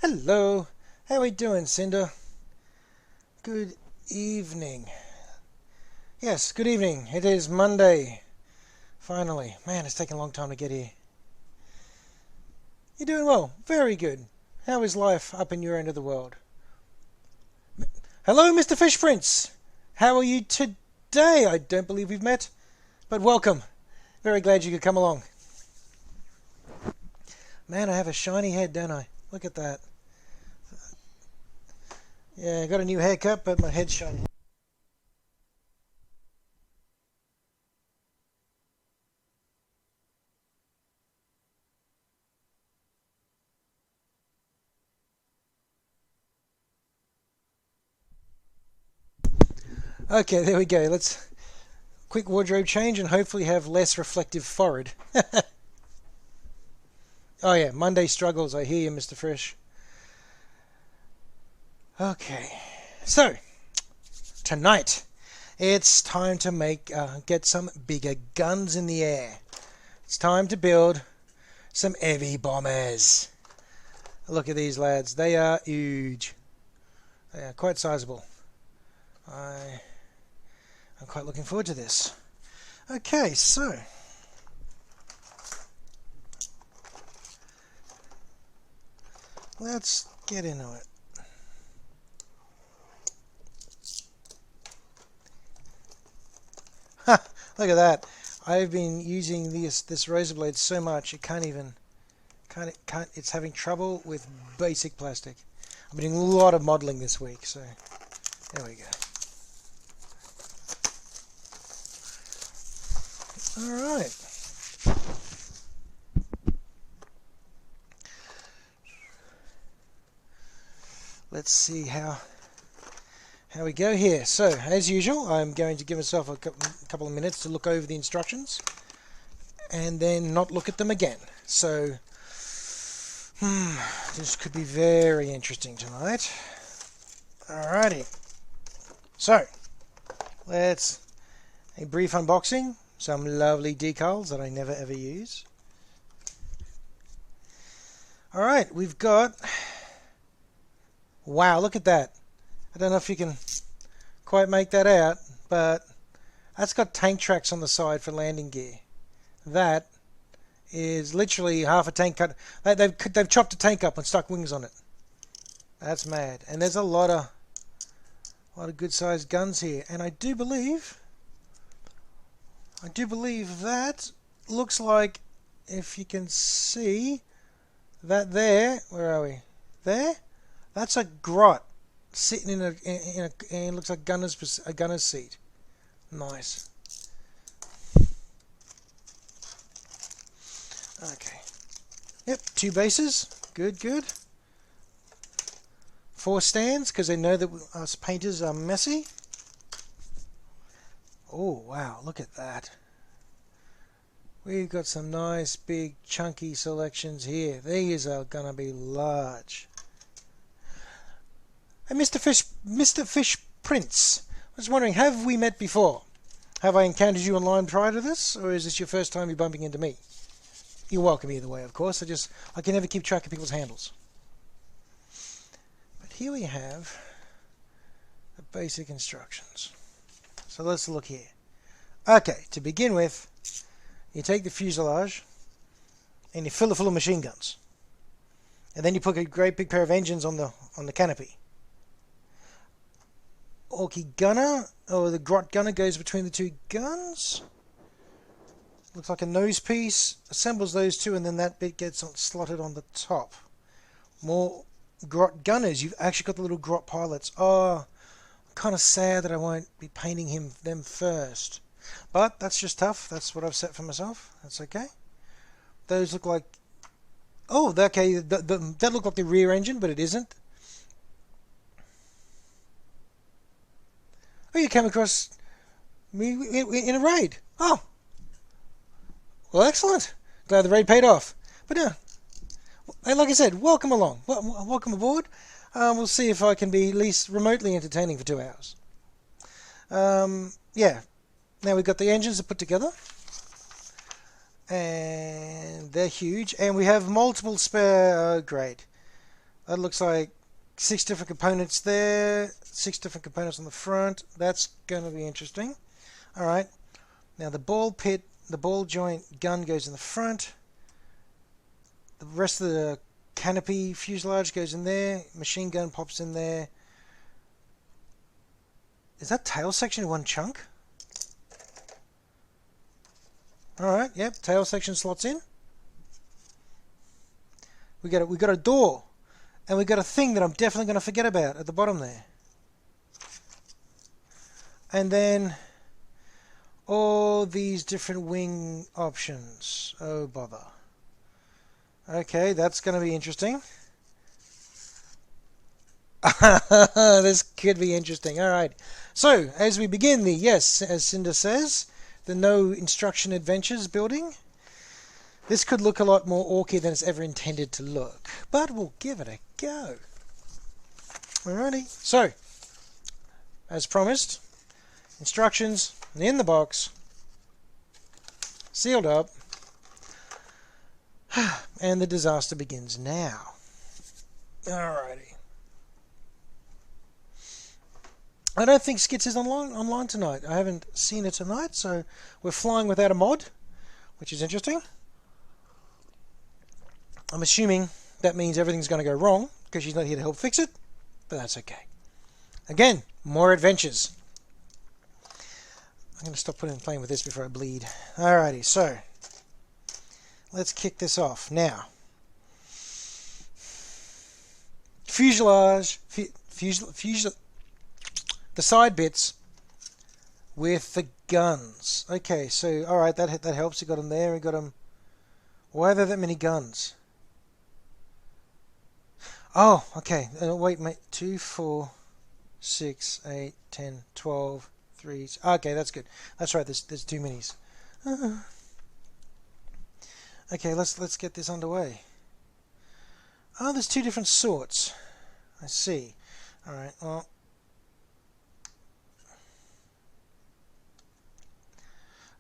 Hello, how are we doing, Cinder? Good evening. Yes, good evening. It is Monday. Finally. Man, it's taken a long time to get here. You're doing well. Very good. How is life up in your end of the world? Hello, Mr. Fish Prince. How are you today? I don't believe we've met, but welcome. Very glad you could come along. Man, I have a shiny head, don't I? Look at that. Yeah, I got a new haircut, but my head's shiny. Okay, there we go. Let's quick wardrobe change and hopefully have less reflective forehead. Oh yeah, Monday struggles. I hear you, Mr. Fresh. Okay, so tonight it's time to get some bigger guns in the air. It's time to build some heavy bombers. Look at these lads. They are huge. They are quite sizable. I'm quite looking forward to this. Okay, so let's get into it. Ha! Look at that. I've been using this razor blade so much it can't. It's having trouble with basic plastic. I've been doing a lot of modeling this week, so there we go. All right. Let's see how we go here. So, as usual, I'm going to give myself a couple of minutes to look over the instructions and then not look at them again. So, this could be very interesting tonight. Alrighty. So, let's a brief unboxing. Some lovely decals that I never ever use. Alright, we've got... Wow, look at that. I don't know if you can quite make that out, but that's got tank tracks on the side for landing gear. That is literally half a tank cut. They've chopped a tank up and stuck wings on it. That's mad. And there's a lot of good sized guns here. And I do believe that looks like, if you can see that there, where are we? There? That's a grot sitting in a looks like a gunner's seat. Nice. Okay. Yep, 2 bases. Good, good. 4 stands, because they know that us painters are messy. Oh, wow, look at that. We've got some nice, big, chunky selections here. These are going to be large. Hey, Mr. Fish Prince, I was wondering, have we met before? Have I encountered you online prior to this, or is this your first time you're bumping into me? You're welcome either way, of course. I can never keep track of people's handles. But here we have the basic instructions. So let's look here. Okay, to begin with, you take the fuselage and you fill it full of machine guns. And then you put a great big pair of engines on the canopy. Orky gunner, or the grot gunner, goes between the 2 guns. Looks like a nose piece. Assembles those 2, and then that bit gets slotted on the top. More grot gunners. You've actually got the little grot pilots. Oh, I'm kind of sad that I won't be painting them first. But that's just tough. That's what I've set for myself. That's okay. Those look like... Oh, okay. That looked like the rear engine, but it isn't. Oh, you came across me in a raid. Oh. Well, excellent. Glad the raid paid off. But like I said, welcome along. Welcome aboard. We'll see if I can be at least remotely entertaining for 2 hours. Yeah. Now we've got the engines to put together. And they're huge. And we have multiple spare... great. That looks like 6 different components there, 6 different components on the front. That's going to be interesting. All right. Now the ball pit, the ball joint gun goes in the front. The rest of the canopy fuselage goes in there. Machine gun pops in there. Is that tail section in one chunk? Alright, yep, tail section slots in. We got a door. And we got a thing that I'm definitely going to forget about at the bottom there. And then all these different wing options. Oh bother. Okay, that's going to be interesting. This could be interesting. Alright. So, as we begin the, yes, as Cinder says, the No Instruction Adventures building, this could look a lot more Orky than it's ever intended to look. But we'll give it a go. Alrighty. So, as promised, instructions in the box, sealed up, and the disaster begins now. Alrighty. I don't think Skits is online tonight. I haven't seen it tonight, so we're flying without a mod, which is interesting. I'm assuming that means everything's going to go wrong, because she's not here to help fix it, but that's okay. Again, more adventures. I'm going to stop playing with this before I bleed. Alrighty, so let's kick this off. Now, fuselage, the side bits with the guns. Okay, so alright, that helps. You got them there. You got them. Why are there that many guns? Oh, okay. Wait, mate. 2, 4, 6, 8, 10, 12, 3. Okay, that's good. That's right. There's too minis. Okay, let's get this underway. Oh, there's 2 different sorts. I see. All right. Well.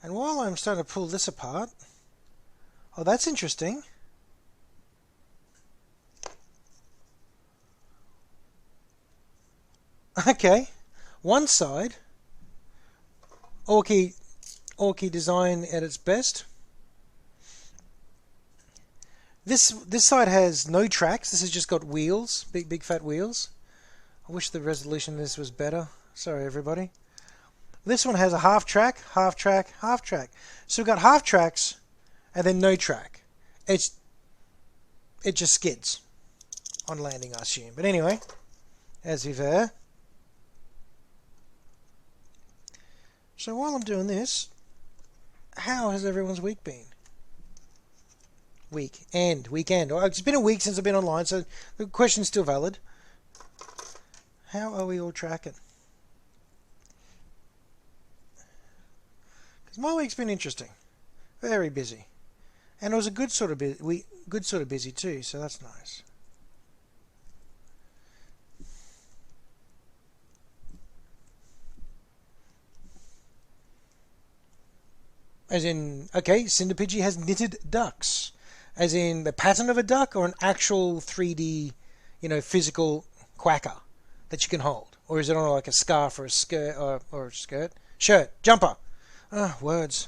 And while I'm starting to pull this apart, oh, that's interesting. Okay, one side, Orky design at its best. This side has no tracks. This has just got wheels, big fat wheels. I wish the resolution of this was better. Sorry, everybody. This one has a half track, half track, half track. So we've got half tracks and then no track. It just skids on landing, I assume. But anyway, as we were. So while I'm doing this, how has everyone's week been? Weekend. Oh, it's been a week since I've been online, so the question's still valid. How are we all tracking? My week's been interesting, very busy, and it was a good sort of busy too. So that's nice. As in, okay, Cinder Pidgey has knitted ducks, as in the pattern of a duck, or an actual 3D, physical quacker that you can hold, or is it on like a scarf or a skirt or a shirt, jumper? Words.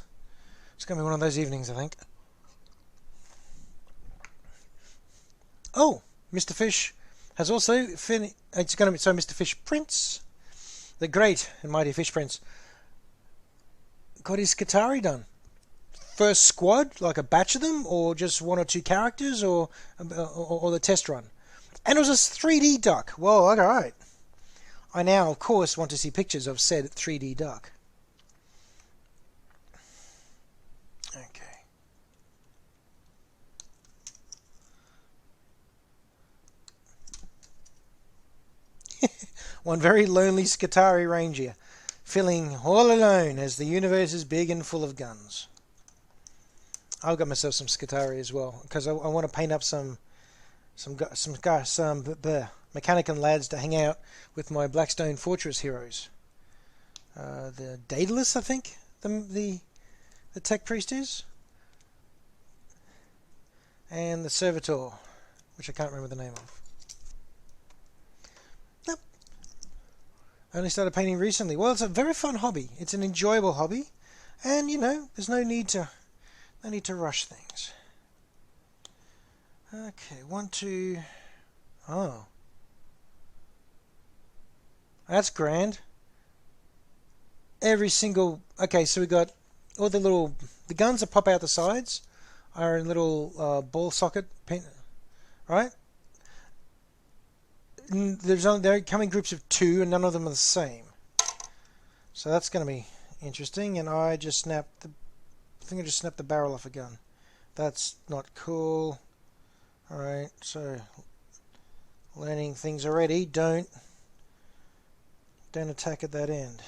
It's going to be one of those evenings, I think. Oh, Mr. Fish has also finished. It's going to be so Mr. Fish Prince, the great and mighty Fish Prince, got his Skitari done. First squad, like a batch of them, or just 1 or 2 characters, or the test run. And it was a 3D duck. Well, alright. I now, of course, want to see pictures of said 3D duck. One very lonely Skitari ranger, feeling all alone as the universe is big and full of guns. I've got myself some Skitari as well, because I want to paint up some Mechanican lads to hang out with my Blackstone Fortress heroes. The Daedalus, I think, the Tech Priest is, and the Servitor, which I can't remember the name of. I only started painting recently. Well, it's a very fun hobby. It's an enjoyable hobby, and you know, there's no need to rush things. Okay, 1, 2. Oh, that's grand. Every single. Okay, so we got all the guns that pop out the sides are in little ball socket pin, right? They come in groups of 2, and none of them are the same. So that's going to be interesting. And I just snapped the. I think I just snapped the barrel off a gun. That's not cool. All right, so learning things already. Don't attack at that end.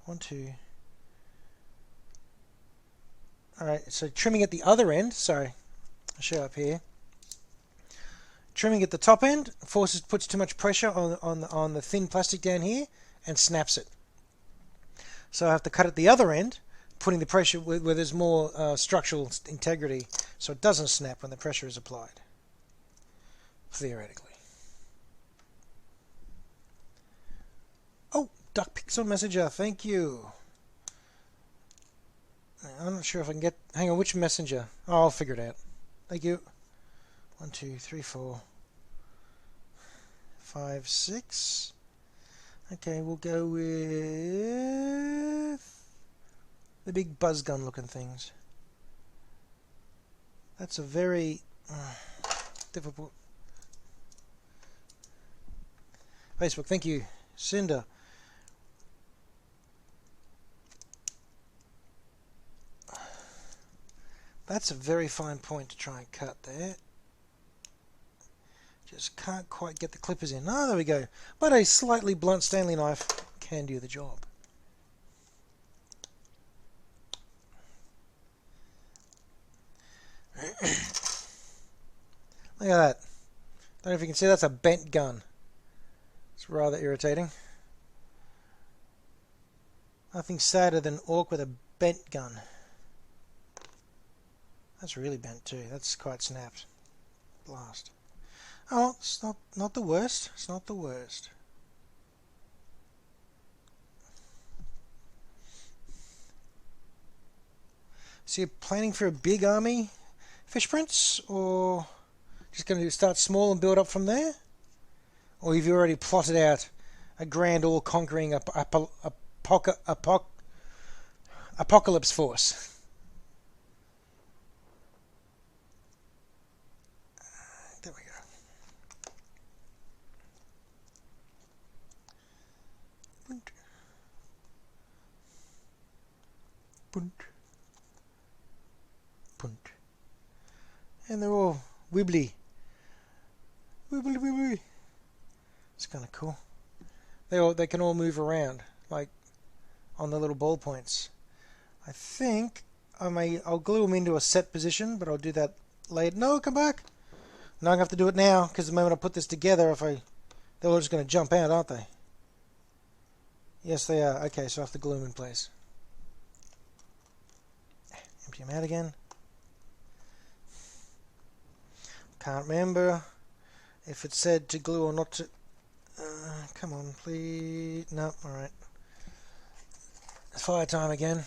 1, 2. All right, so trimming at the other end. Sorry, I'll show up here. Trimming at the top end puts too much pressure on the thin plastic down here and snaps it. So I have to cut at the other end, putting the pressure where there's more structural integrity, so it doesn't snap when the pressure is applied. Theoretically. Oh, Duck Pixel Messenger, thank you. I'm not sure if I can get. Hang on, which messenger? Oh, I'll figure it out. Thank you. 1, 2, 3, 4, 5, 6. Okay, we'll go with the big buzz gun looking things. That's a very difficult. Facebook, thank you. Cinder. That's a very fine point to try and cut there. Just can't quite get the clippers in. Oh, there we go. But a slightly blunt Stanley knife can do the job. Look at that. Don't know if you can see, that's a bent gun. It's rather irritating. Nothing sadder than Ork with a bent gun. That's really bent too. That's quite snapped. Blast. Oh, it's not the worst. It's not the worst. So you're planning for a big army, Fish Prince, or just going to start small and build up from there? Or have you already plotted out a grand all-conquering apocalypse force? There we go. Punt. Punt. Punt. And they're all wibbly. Wibbly wibbly. It's kind of cool. They can all move around, like on the little ball points. I think I'll glue them into a set position, but I'll do that later. No, come back. No, I'm going to have to do it now, because the moment I put this together, they're all just going to jump out, aren't they? Yes, they are. Okay, so I have to glue them in place. Empty them out again. Can't remember if it said to glue or not to. Come on, please. No, alright. It's fire time again.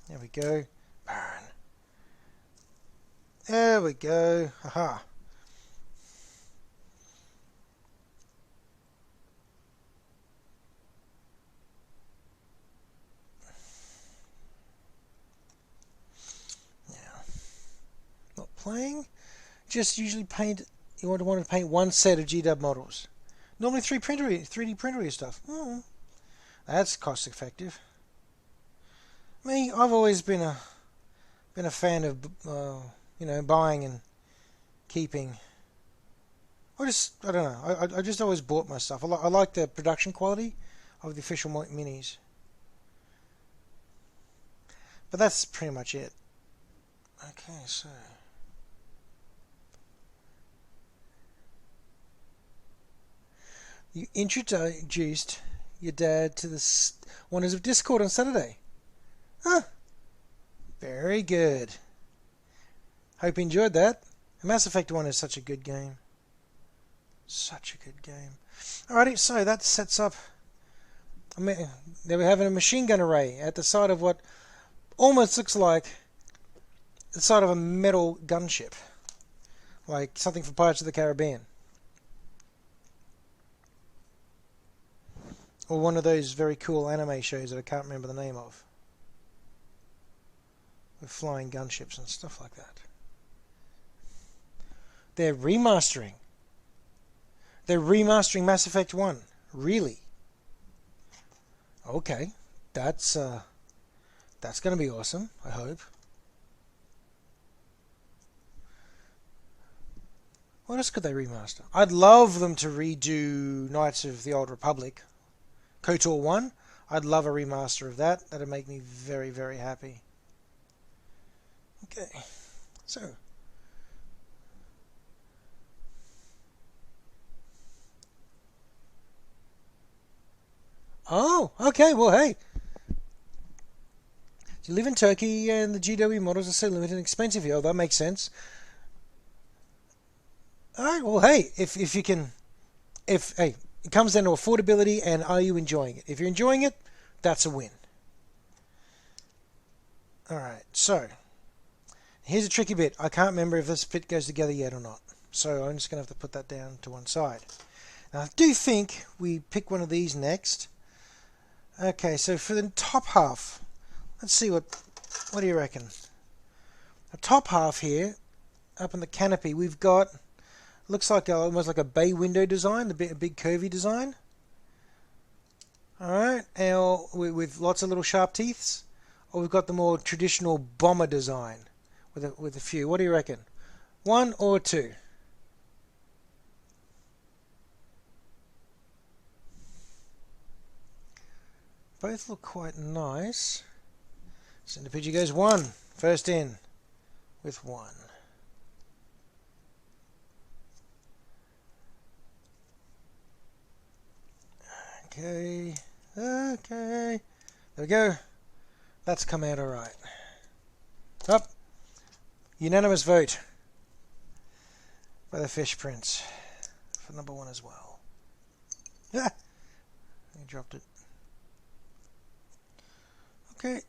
There we go. Burn. There we go. Haha. Not playing. Just usually paint. You want to paint one set of GW models. Normally 3D printery stuff. That's cost effective. Me, I've always been a fan of buying and keeping. I don't know. I just always bought my stuff. I like the production quality of the official minis. But that's pretty much it. Okay, so you introduced your dad to the Wonders of Discord on Saturday. Huh. Very good. Hope you enjoyed that. Mass Effect 1 is such a good game. Such a good game. Alrighty, so that sets up... There we have a machine gun array at the side of what almost looks like the side of a metal gunship. Like something from Pirates of the Caribbean. Or one of those very cool anime shows that I can't remember the name of. With flying gunships and stuff like that. They're remastering. They're remastering Mass Effect 1. Really? Okay. That's going to be awesome, I hope. What else could they remaster? I'd love them to redo Knights of the Old Republic. KOTOR 1. I'd love a remaster of that. That'd make me very, very happy. Okay. So. Oh, okay. Well, hey. You live in Turkey and the GW models are so limited and expensive here. Oh, that makes sense. Alright, well, hey, if you can... Hey, it comes down to affordability and are you enjoying it? If you're enjoying it, that's a win. Alright, so... Here's a tricky bit. I can't remember if this bit goes together yet or not. So I'm just going to have to put that down to one side. Now, I do think we pick one of these next. Okay, so for the top half... Let's see what do you reckon? The top half here, up in the canopy, we've got, looks like almost like a bay window design, a big curvy design. Alright, with lots of little sharp teeths. Or we've got the more traditional bomber design with a few. What do you reckon? 1 or 2? Both look quite nice. Centipede goes 1. First in with 1. Okay. Okay. There we go. That's come out alright. Up. Unanimous vote by the Fish Prince for number 1 as well. Ah! I dropped it. Okay.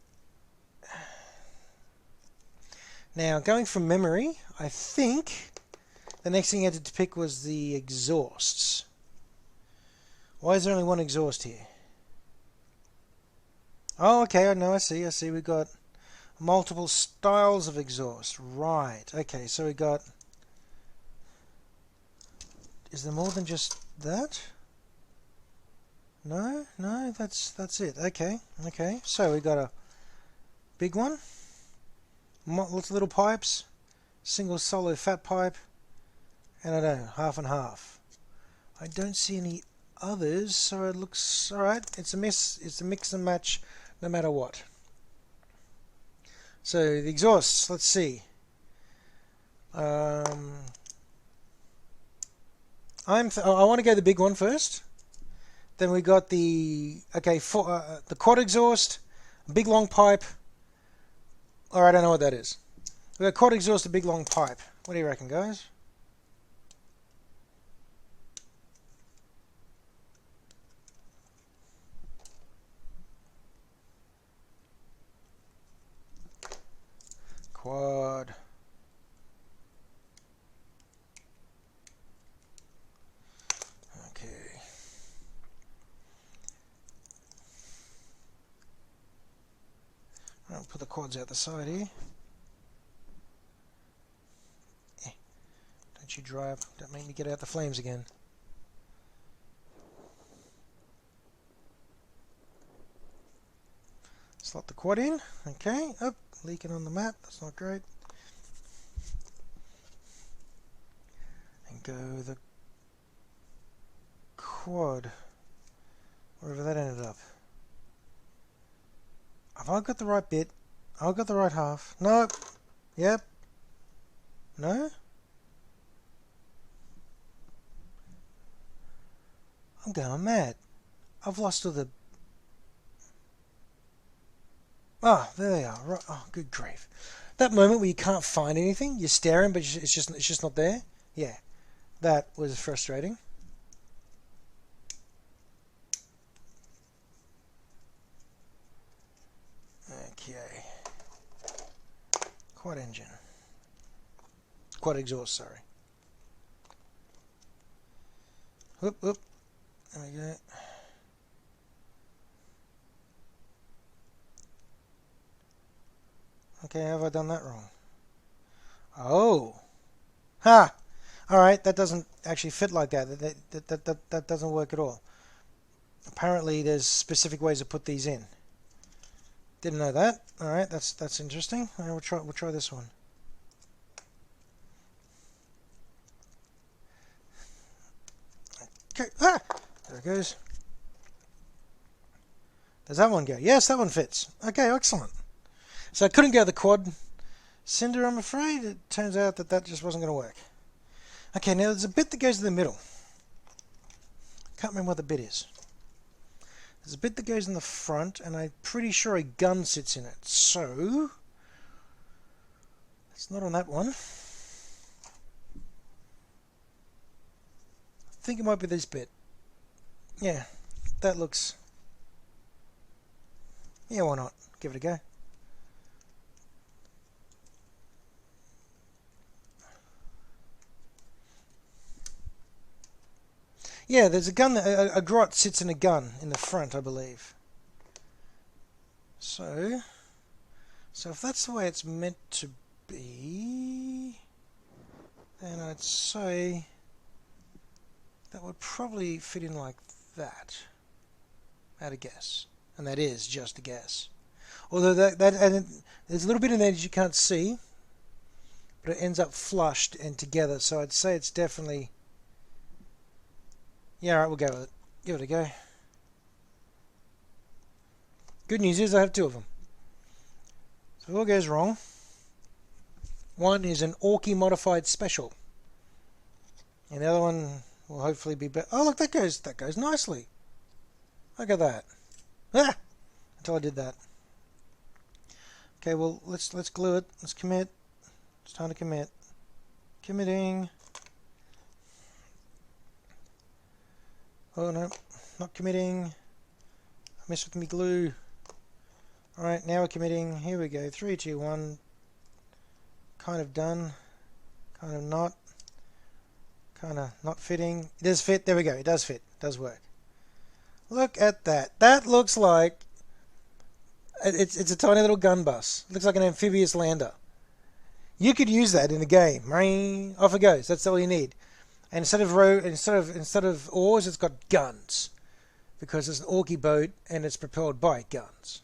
Now, going from memory, I think the next thing I had to pick was the exhausts. Why is there only one exhaust here? Oh, okay, I know, I see. We've got multiple styles of exhaust. Right, okay, so we got... Is there more than just that? No, that's it. Okay. So we got a big one. Lots of little pipes, single solo fat pipe, and I don't know, half and half. I don't see any others, so it looks alright. It's a mix and match no matter what. So the exhausts, let's see. I want to go the big one first. Then we got the the quad exhaust, a big long pipe. Or I don't know what that is. We've got quad exhaust, a big long pipe. What do you reckon, guys? Quad. Okay. I'll put the quads out the side here. Don't you dry up. Don't make me get out the flames again. Slot the quad in. Okay. Oh, leaking on the mat. That's not great. And go the quad. Wherever that ended up. Have I got the right bit? I've got the right half. Nope. Yep. No? I'm going mad. I've lost all the... Ah, there they are. Right. Oh, good grief. That moment where you can't find anything, you're staring, but it's just not there. Yeah, that was frustrating. Okay. Quad engine. Quad exhaust, sorry. Whoop, whoop. There we go. Okay, have I done that wrong? Oh. Ha! Alright, that doesn't actually fit like that. That doesn't work at all. Apparently there's specific ways to put these in. Didn't know that. Alright, that's interesting. Right, we'll try this one. Okay. Ah! There it goes. Does that one go? Yes, that one fits. Okay, excellent. So I couldn't go the quad cinder, I'm afraid. It turns out that just wasn't going to work. Okay, now there's a bit that goes in the middle. Can't remember what the bit is. There's a bit that goes in the front, and I'm pretty sure a gun sits in it. So it's not on that one. I think it might be this bit. Yeah, that looks... Yeah, why not? Give it a go. Yeah, there's a gun, a grot sits in a gun in the front, I believe. So if that's the way it's meant to be, then I'd say that would probably fit in like that. At a guess. And that is just a guess. Although and there's a little bit in there that you can't see, but it ends up flushed and together, so I'd say it's definitely... Yeah, alright, we'll go with it. Give it a go. Good news is I have two of them. So what goes wrong? One is an Orky modified special. And the other one will hopefully be better. Oh look, that goes nicely. Look at that. Ah! Until I did that. Okay, well let's glue it. Let's commit. It's time to commit. Committing. Oh no, not committing. I messed with me glue. Alright, now we're committing. Here we go. 3, 2, 1. Kind of done. Kind of not. Kind of not fitting. It does fit. There we go. It does fit. It does work. Look at that. That looks like... It's a tiny little gun bus. It looks like an amphibious lander. You could use that in the game. Off it goes. That's all you need. And instead of oars, it's got guns, because it's an Orky boat and it's propelled by guns.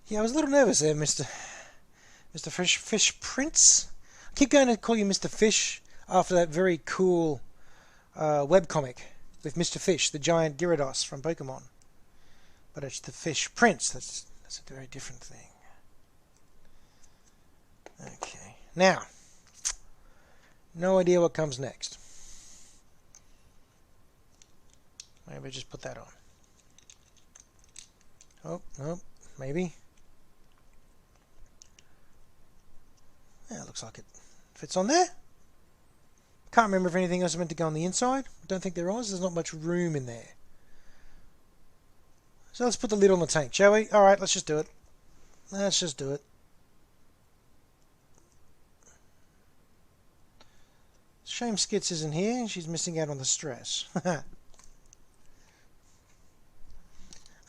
Yeah, I was a little nervous there, Mr. Fish Prince. I keep going to call you Mr. Fish after that very cool webcomic with Mr. Fish, the giant Gyarados from Pokemon. But it's the Fish Prince. That's a very different thing. Okay, now, no idea what comes next. Maybe just put that on. Oh, no, maybe. Yeah, looks like it fits on there. Can't remember if anything else is meant to go on the inside. I don't think there is. There's not much room in there. So let's put the lid on the tank, shall we? Alright, let's just do it. Let's just do it. Shame Skits isn't here. She's missing out on the stress.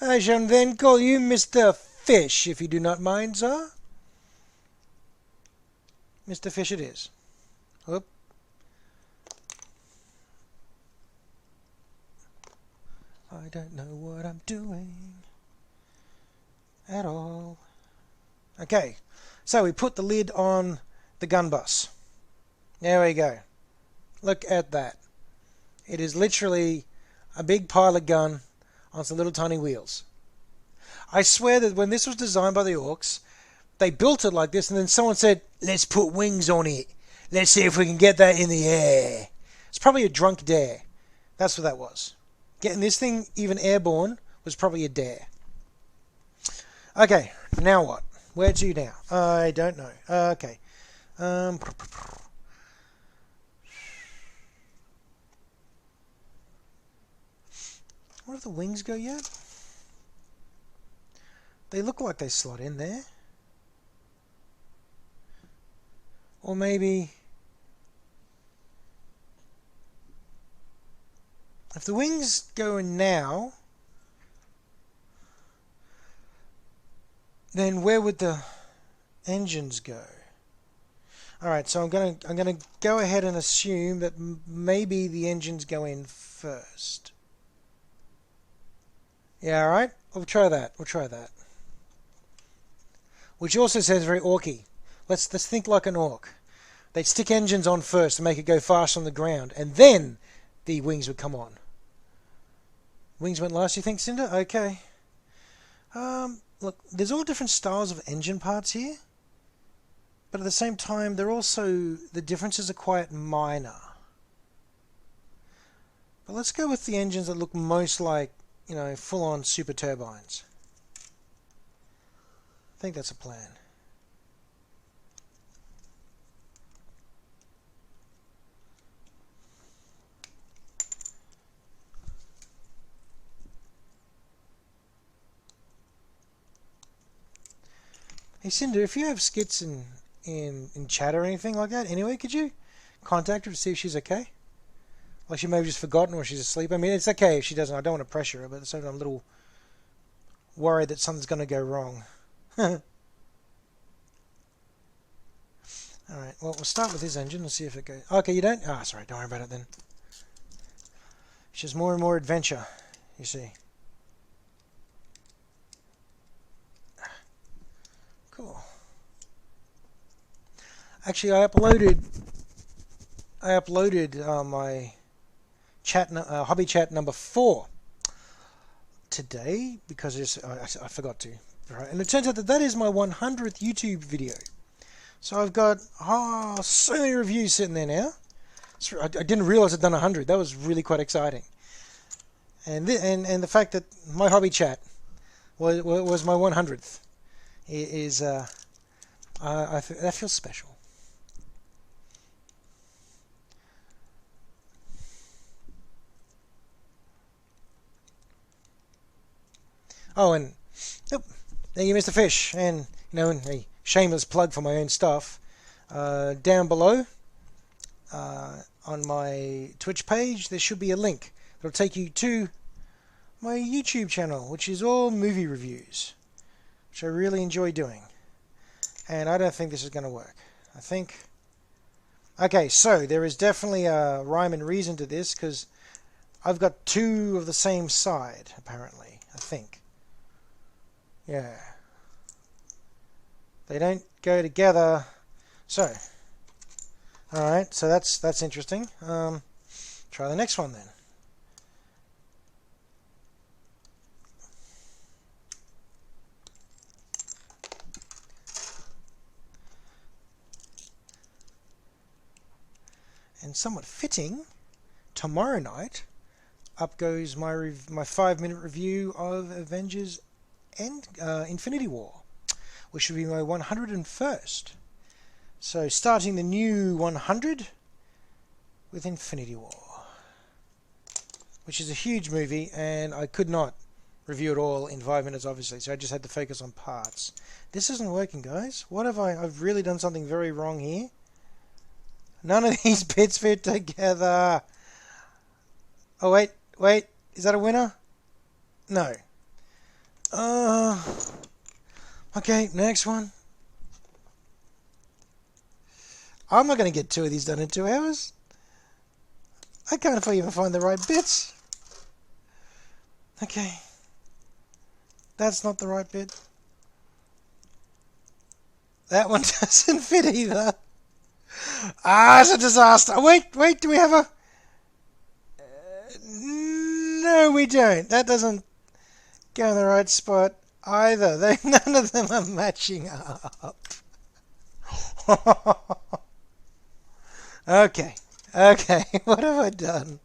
I shall then call you Mr. Fish, if you do not mind, sir. Mr. Fish it is. Whoop. I don't know what I'm doing at all. Okay, so we put the lid on the gun bus. There we go. Look at that. It is literally a big pile of gun on some little tiny wheels. I swear that when this was designed by the Orcs, they built it like this and then someone said, let's put wings on it. Let's see if we can get that in the air. It's probably a drunk dare. That's what that was. Getting this thing even airborne was probably a dare. Okay, now what? Where to now? I don't know. Okay. Where do the wings go yet? They look like they slot in there. Or maybe... if the wings go in now, then where would the engines go? Alright, so I'm gonna go ahead and assume that maybe the engines go in first. Yeah, alright. We'll try that. We'll try that. Which also sounds very orky. Let's think like an orc. They'd stick engines on first to make it go fast on the ground, and then the wings would come on. Wings went last, you think, Cinder? Okay. Look, there's all different styles of engine parts here, but at the same time, the differences are quite minor. But let's go with the engines that look most like, you know, full-on super turbines. I think that's a plan. Hey Cinder, if you have skits in chat or anything like that, anyway, could you contact her to see if she's okay? Like she may have just forgotten or she's asleep. I mean, it's okay if she doesn't. I don't want to pressure her, but at the same time, I'm a little worried that something's going to go wrong. Alright, well, we'll start with this engine and see if it goes... okay, you don't? Ah, sorry, don't worry about it then. It's just more and more adventure, you see. Cool. Actually, I uploaded my chat, hobby chat number 4 today because I forgot to. Right, and it turns out that is my 100th YouTube video. So I've got so many reviews sitting there now. I didn't realize I'd done 100. That was really quite exciting. And the fact that my hobby chat was my 100th is that feels special. Oh, and yep, thank you, Mr. Fish, and you know, a shameless plug for my own stuff. Down below on my Twitch page, there should be a link that'll take you to my YouTube channel, which is all movie reviews, which I really enjoy doing. And I don't think this is going to work. I think... okay, so there is definitely a rhyme and reason to this, because I've got 2 of the same side, apparently, I think. Yeah. They don't go together. So, alright, so that's interesting. Try the next one then. And somewhat fitting, tomorrow night, up goes my 5-minute review of Avengers and Infinity War, which will be my 101st. So starting the new 100 with Infinity War, which is a huge movie, and I could not review it all in 5 minutes, obviously, so I just had to focus on parts. This isn't working, guys. What have I've really done something very wrong here. None of these bits fit together. Oh, wait. Is that a winner? No. Okay, next one. I'm not going to get 2 of these done in 2 hours. I can't even find the right bits. Okay. That's not the right bit. That one doesn't fit either. Ah, it's a disaster. Wait, do we have a... no, we don't. That doesn't go in the right spot either. None of them are matching up. Okay, what have I done?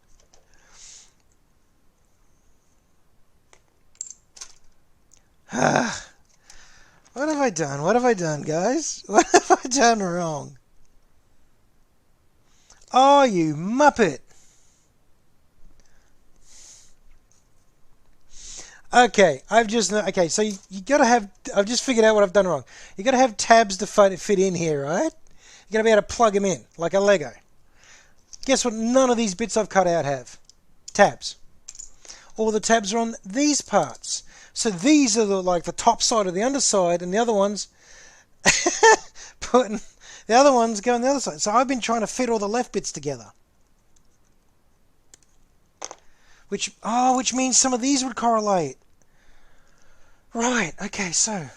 What have I done? What have I done, guys? What have I done wrong? Oh, you muppet! Okay, so you gotta have. I've just figured out what I've done wrong. You gotta have tabs to fit in here, right? You gotta be able to plug them in like a Lego. Guess what? None of these bits I've cut out have tabs. All the tabs are on these parts. So these are like the top side of the underside, and the other ones putting the other ones go on the other side. So I've been trying to fit all the left bits together. Which means some of these would correlate. Right, okay, so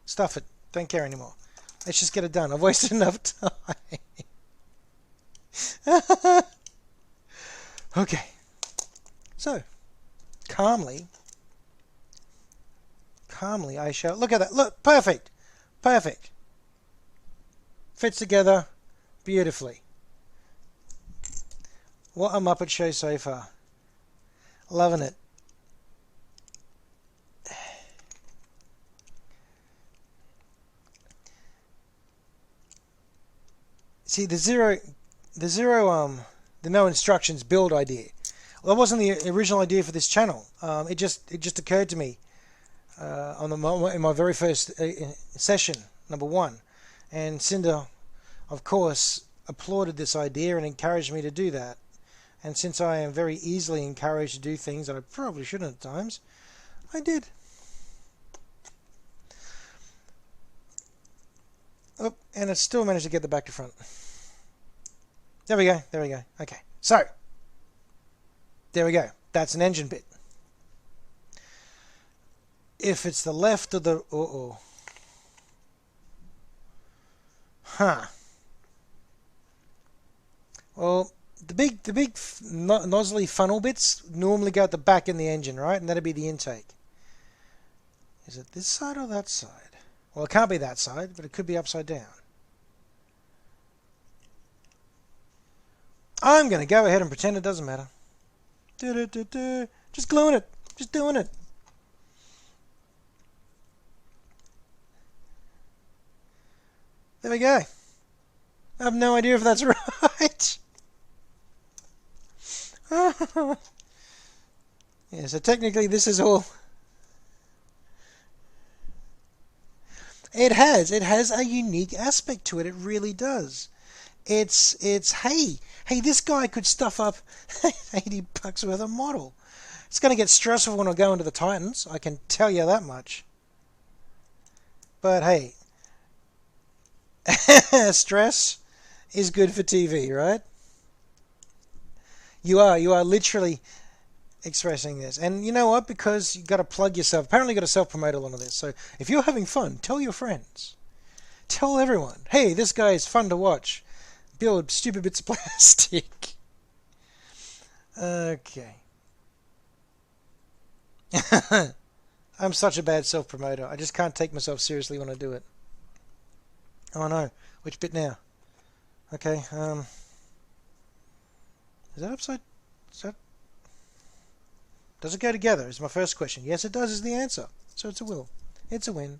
stuff it. Don't care anymore. Let's just get it done. I've wasted enough time. Okay. So, calmly I shall... Look at that. Look, perfect. Perfect. Fits together beautifully. What a Muppet show so far. Loving it. See, the no instructions build idea. Well, that wasn't the original idea for this channel. It just occurred to me in my very first session, number 1, and Cinder, of course, applauded this idea and encouraged me to do that. And since I am very easily encouraged to do things that I probably shouldn't at times, I did. Oh, and I still managed to get the back to front. There we go. There we go. Okay. So, there we go. That's an engine bit. If it's the left of the... Huh. Well, the big nozzly funnel bits normally go at the back in the engine, right? And that'd be the intake. Is it this side or that side? Well, it can't be that side, but it could be upside down. I'm going to go ahead and pretend it doesn't matter. Just gluing it. Just doing it. There we go. I have no idea if that's right. Yeah, so technically this is all... It has a unique aspect to it. It really does. It's hey, this guy could stuff up $80 worth of model. It's going to get stressful when I go into the Titans, I can tell you that much. But hey, stress is good for TV, right? You are literally expressing this. And you know what? Because you've got to plug yourself. Apparently you've got to self-promote along with this. So if you're having fun, tell your friends. Tell everyone, hey, this guy is fun to watch. Build stupid bits of plastic. Okay. I'm such a bad self-promoter. I just can't take myself seriously when I do it. Oh no. Which bit now? Okay. Is that upside? Is that... Does it go together? Is my first question. Yes, it does is the answer. So it's a will. It's a win.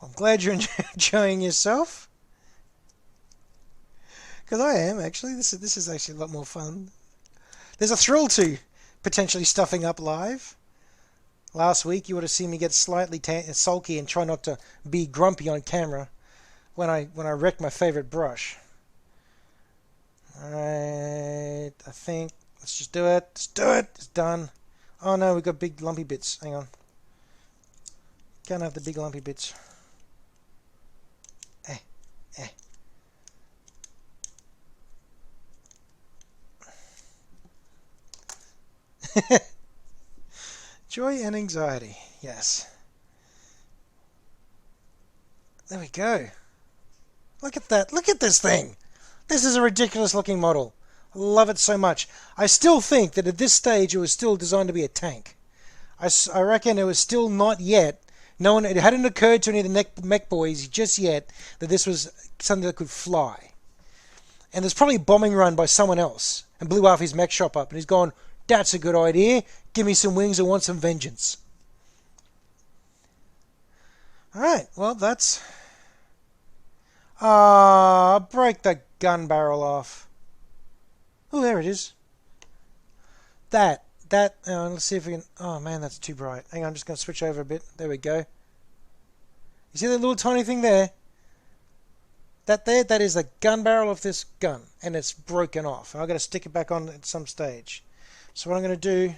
I'm glad you're enjoying yourself. Because I am, actually. This is actually a lot more fun. There's a thrill to potentially stuffing up live. Last week, you would have seen me get slightly sulky and try not to be grumpy on camera when I wrecked my favorite brush. Alright, I think... Let's just do it. Let's do it. It's done. Oh no, we've got big lumpy bits. Hang on. Can't have the big lumpy bits. Joy and anxiety. Yes. There we go. Look at that. Look at this thing. This is a ridiculous looking model. I love it so much. I still think that at this stage it was still designed to be a tank. I reckon it was still not yet. It hadn't occurred to any of the mech boys just yet that this was something that could fly. and there's probably a bombing run by someone else and blew half his mech shop up, and he's gone, that's a good idea, give me some wings, I want some vengeance. Alright, well that's... break the gun barrel off. Oh, there it is. Let's see if we can... Oh man, that's too bright. Hang on, I'm just going to switch over a bit. There we go. You see that little tiny thing there? That is the gun barrel of this gun, and it's broken off. I've got to stick it back on at some stage. So what I'm going to do,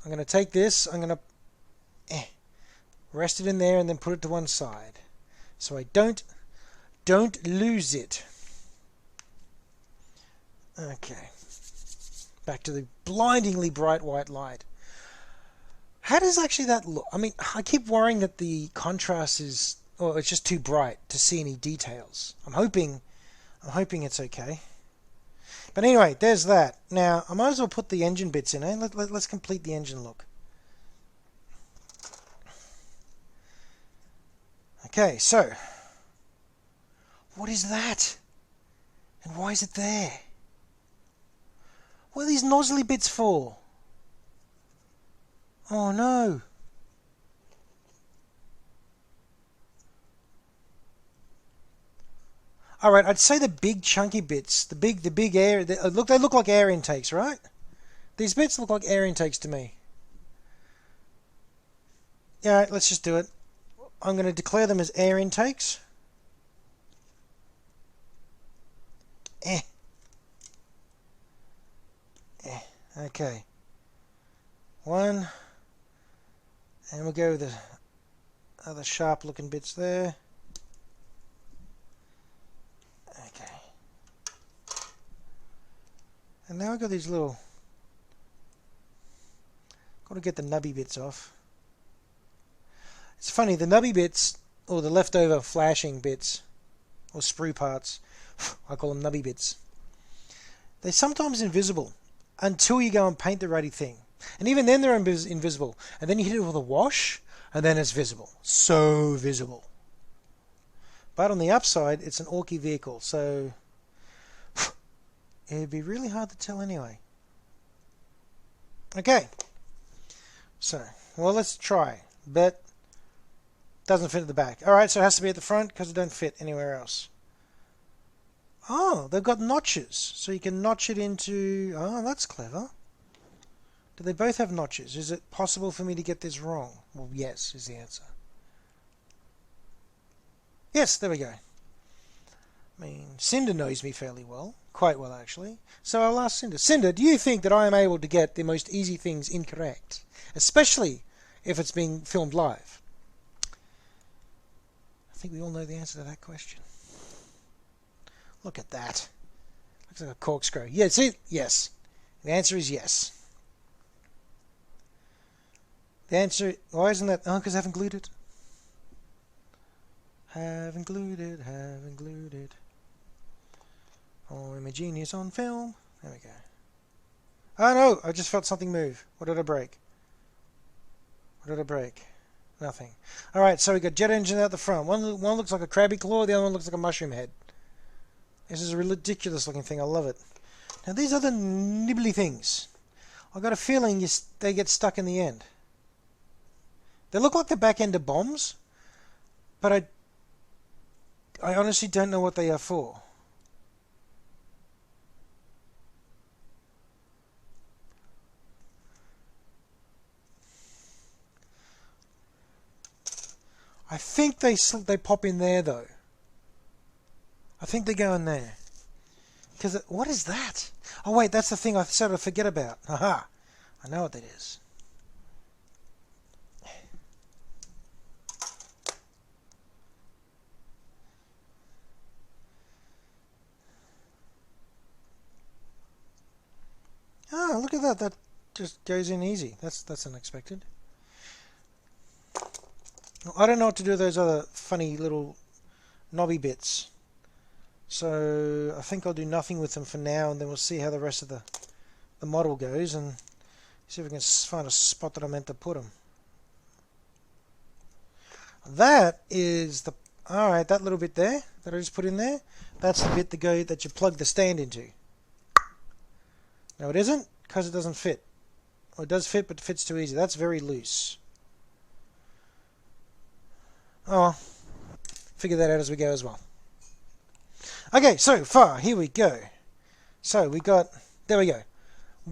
I'm going to take this, I'm going to rest it in there and then put it to one side. So I don't lose it. Okay. Back to the blindingly bright white light. How does actually that look? I mean, I keep worrying that the contrast is, or it's just too bright to see any details. I'm hoping it's okay. But anyway, there's that. Now, I might as well put the engine bits in, eh? Let's complete the engine look. Okay, so, what is that? And why is it there? What are these nozzly bits for? Oh no. Alright, I'd say the big chunky bits, the big air, they look like air intakes, right? These bits look like air intakes to me. Yeah, right, let's just do it. I'm going to declare them as air intakes. Okay. One. And we'll go with the other sharp looking bits there. Okay. And now I've got these little... Got to get the nubby bits off. It's funny, the nubby bits, or the leftover flashing bits, or sprue parts, I call them nubby bits. They're sometimes invisible until you go and paint the ruddy thing. And even then they're invisible. And then you hit it with a wash, and then it's visible. So visible. But on the upside, it's an Orky vehicle, so it'd be really hard to tell anyway. Okay. So, well, let's try. But doesn't fit at the back. Alright, so it has to be at the front because it don't fit anywhere else. Oh, they've got notches. So you can notch it into... Oh, that's clever. Do they both have notches? Is it possible for me to get this wrong? Well, yes, is the answer. Yes, there we go. I mean, Cinder knows me fairly well. Quite well, actually. So I'll ask Cinder. Cinder, do you think that I am able to get the most easy things incorrect? Especially if it's being filmed live. I think we all know the answer to that question. Look at that. Looks like a corkscrew. Yeah, see? Yes. The answer is yes. The answer... Why isn't that... Oh, because I haven't glued it. Haven't glued it, haven't glued it. Oh, I'm a genius on film. There we go. Oh no, I just felt something move. What did I break? What did I break? Nothing. Alright, so we got jet engine out the front. One looks like a crabby claw, the other one looks like a mushroom head. This is a ridiculous looking thing, I love it. Now these other nibbly things, I got a feeling they get stuck in the end. They look like the back end of bombs, but I honestly don't know what they are for. I think they pop in there though. I think they go in there. Because what is that? Oh wait, that's the thing I sort of forget about. Haha, I know what that is. Ah, look at that. That just goes in easy. That's unexpected. I don't know what to do with those other funny little knobby bits. So I think I'll do nothing with them for now, and then we'll see how the rest of the model goes, and see if we can find a spot that I meant to put them. That is the... Alright, that little bit there that I just put in there, That's the bit that you plug the stand into. No, it isn't, because it doesn't fit. Or it does fit, but it fits too easy. That's very loose. Oh well. Figure that out as we go as well. Okay, so far, here we go. So we got, there we go.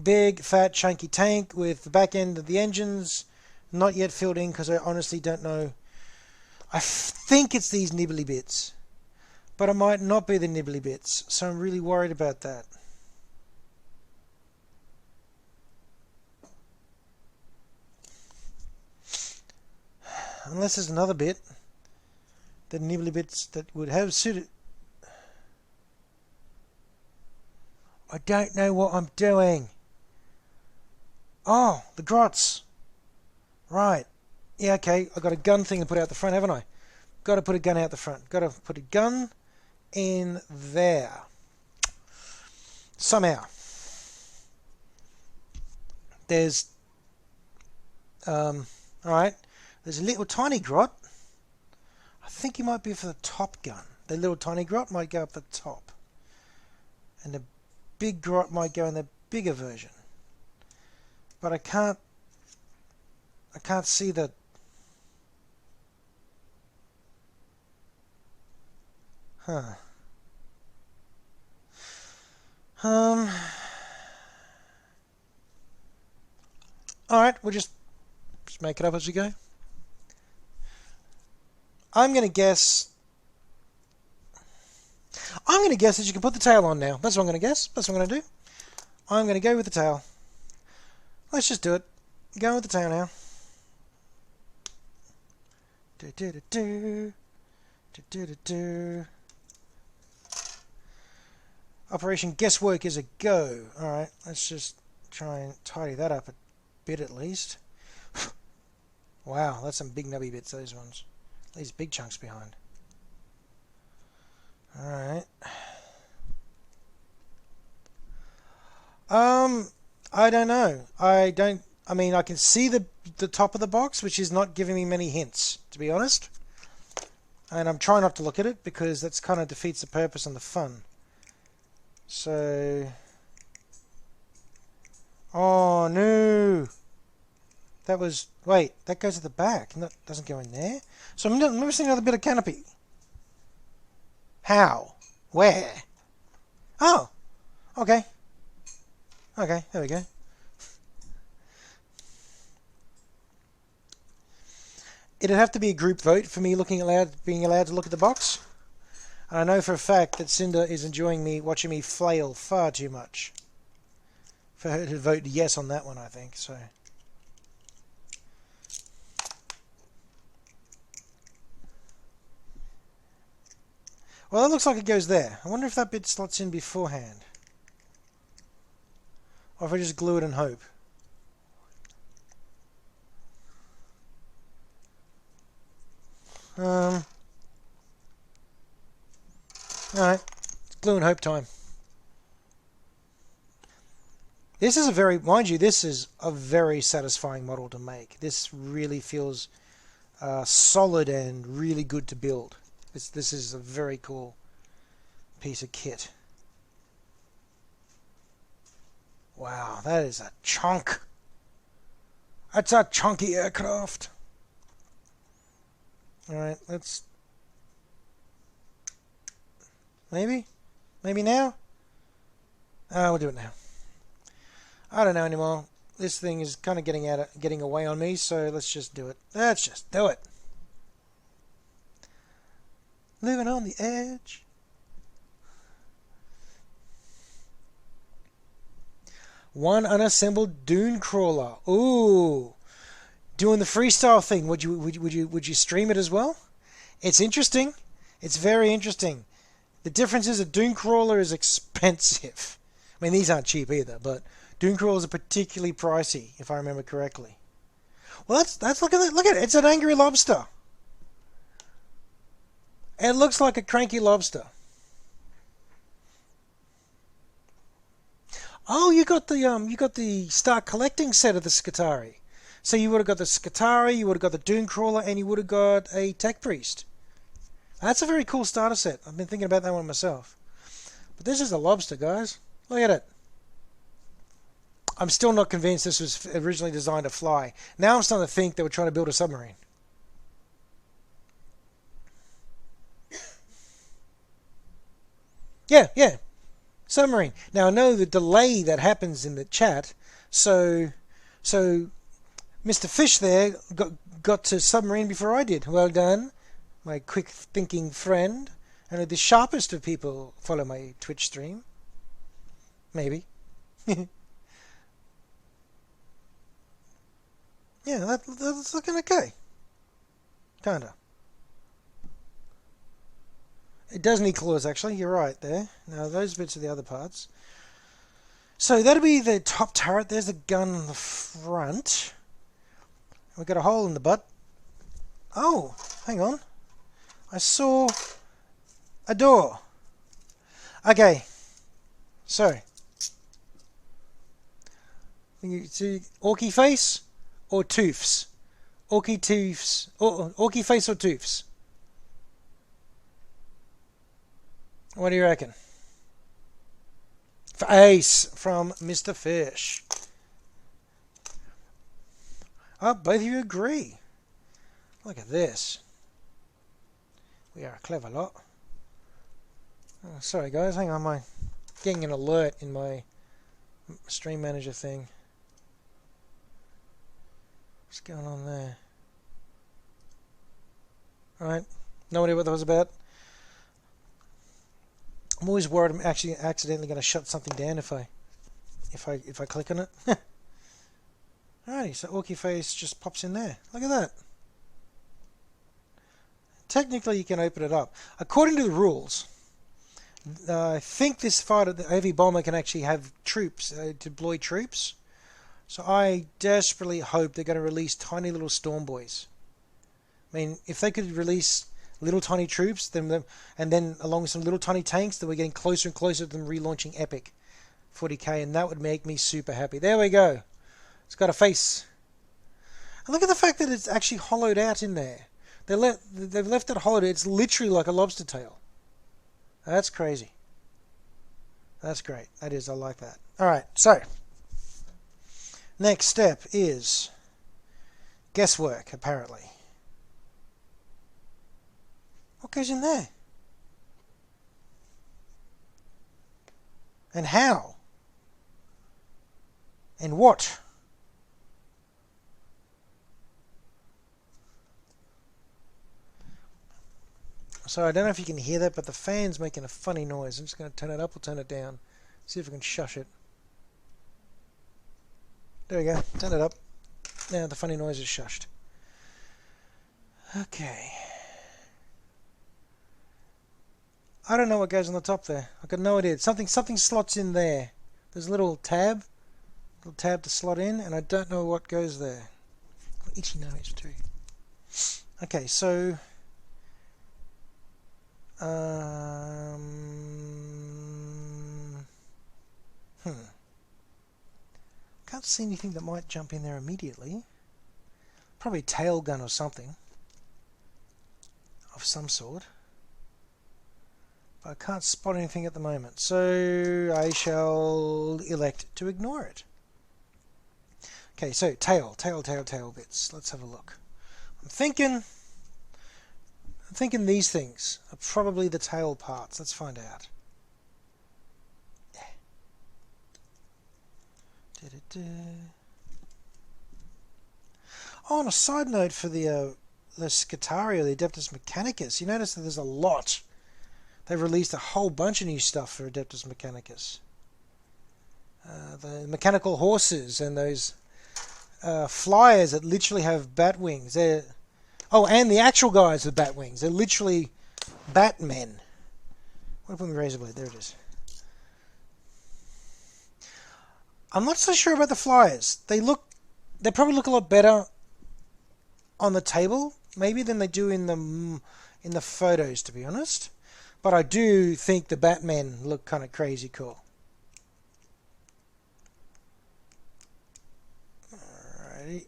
Big, fat, chunky tank with the back end of the engines not yet filled in because I honestly don't know. I think it's these nibbly bits, but it might not be the nibbly bits, so I'm really worried about that. Unless there's another bit, the nibbly bits that would have suited. I don't know what I'm doing. Oh, the grots. Right. Yeah, okay. I've got a gun thing to put out the front, haven't I? Got to put a gun out the front. Got to put a gun in there. Somehow. There's... Alright. There's a little tiny grot. I think he might be for the top gun. The little tiny grot might go up the top. And the big grot might go in the bigger version. But I can't see the... Huh. Alright, we'll just make it up as we go. I'm going to guess that you can put the tail on now. That's what I'm going to guess. That's what I'm going to do. I'm going to go with the tail. Let's just do it. Go with the tail now. Operation Guesswork is a go. Alright, let's just try and tidy that up a bit at least. Wow, that's some big nubby bits, those ones. These big chunks behind. Alright. I don't know. I mean, I can see the top of the box, which is not giving me many hints, to be honest. And I'm trying not to look at it, because that's kind of defeats the purpose and the fun. So... Oh, no! That was... Wait, that goes at the back. No, doesn't go in there. So I'm missing another bit of canopy. How? Where? Oh! Okay. Okay, there we go. It'd have to be a group vote for me being allowed to look at the box. And I know for a fact that Cinder is enjoying watching me flail far too much. For her to vote yes on that one, I think, so... Well, it looks like it goes there. I wonder if that bit slots in beforehand. Or if I just glue it and hope. Alright. It's glue and hope time. This is mind you, this is a very satisfying model to make. This really feels solid and really good to build. This is a very cool piece of kit. Wow, that is a chunk. That's a chunky aircraft. Alright, let's... Maybe now? We'll do it now. I don't know anymore. This thing is kind of getting away on me, so let's just do it. Let's just do it. Living on the edge. One unassembled dune crawler. Ooh, doing the freestyle thing. Would you stream it as well? It's interesting. It's very interesting. The difference is a dune crawler is expensive. I mean, these aren't cheap either, but dune crawlers are particularly pricey, if I remember correctly. Well, that's look at it. Look at it. It's an angry lobster. It looks like a cranky lobster. Oh, you got the start collecting set of the Skitarii. So you would have got the Skitarii, you would have got the dune crawler, and you would have got a tech priest. That's a very cool starter set. I've been thinking about that one myself. But this is a lobster, guys. Look at it. I'm still not convinced this was originally designed to fly. Now I'm starting to think they were trying to build a submarine. Yeah. Submarine. Now I know the delay that happens in the chat, so Mr. Fish there got to submarine before I did. Well done, my quick thinking friend. And the sharpest of people follow my Twitch stream. Maybe. Yeah, that's looking okay. Kinda. It does need claws, actually. You're right there. Now, those bits are the other parts. So, that'll be the top turret. There's the gun on the front. We've got a hole in the butt. Oh, hang on. I saw a door. Okay. So. You see Orky face or Toofs? Orky Toofs. Orky face or Toofs? What do you reckon? Face from Mr. Fish. Oh, both of you agree. Look at this. We are a clever lot. Oh, sorry guys, hang on, I'm getting an alert in my stream manager thing. What's going on there? Alright, no idea what that was about. I'm always worried I'm actually accidentally going to shut something down if I click on it. Alrighty, so Orky face just pops in there. Look at that. Technically, you can open it up. According to the rules, I think this fighter, the heavy bomber, can actually have troops, deploy troops. So I desperately hope they're going to release tiny little storm boys. I mean, if they could release little tiny troops, and then along with some little tiny tanks, then we're getting closer and closer to them relaunching Epic 40k, and that would make me super happy. There we go. It's got a face. And look at the fact that it's actually hollowed out in there. They've left it hollowed. It's literally like a lobster tail. That's crazy. That's great. That is. I like that. Alright, so next step is guesswork, apparently. What goes in there? And how? And what? So I don't know if you can hear that, but the fan's making a funny noise. I'm just going to turn it up or turn it down. See if I can shush it. There we go. Turn it up. Now the funny noise is shushed. Okay. I don't know what goes on the top there. I've got no idea. Something slots in there. There's a little tab to slot in, and I don't know what goes there. Itchy nose too. Okay, so can't see anything that might jump in there immediately. Probably a tail gun or something of some sort. But I can't spot anything at the moment, so I shall elect to ignore it. Okay, so tail bits. Let's have a look. I'm thinking these things are probably the tail parts. Let's find out. Oh, on a side note for the Scutario, the Adeptus Mechanicus, you notice that there's a lot. They've released a whole bunch of new stuff for Adeptus Mechanicus. The mechanical horses and those flyers that literally have bat wings. Oh, and the actual guys with bat wings. They're literally Batmen. What if we razor blade? There it is. I'm not so sure about the flyers. They probably look a lot better on the table, maybe, than they do in the photos, to be honest. But I do think the Batmen look kind of crazy cool. Alrighty.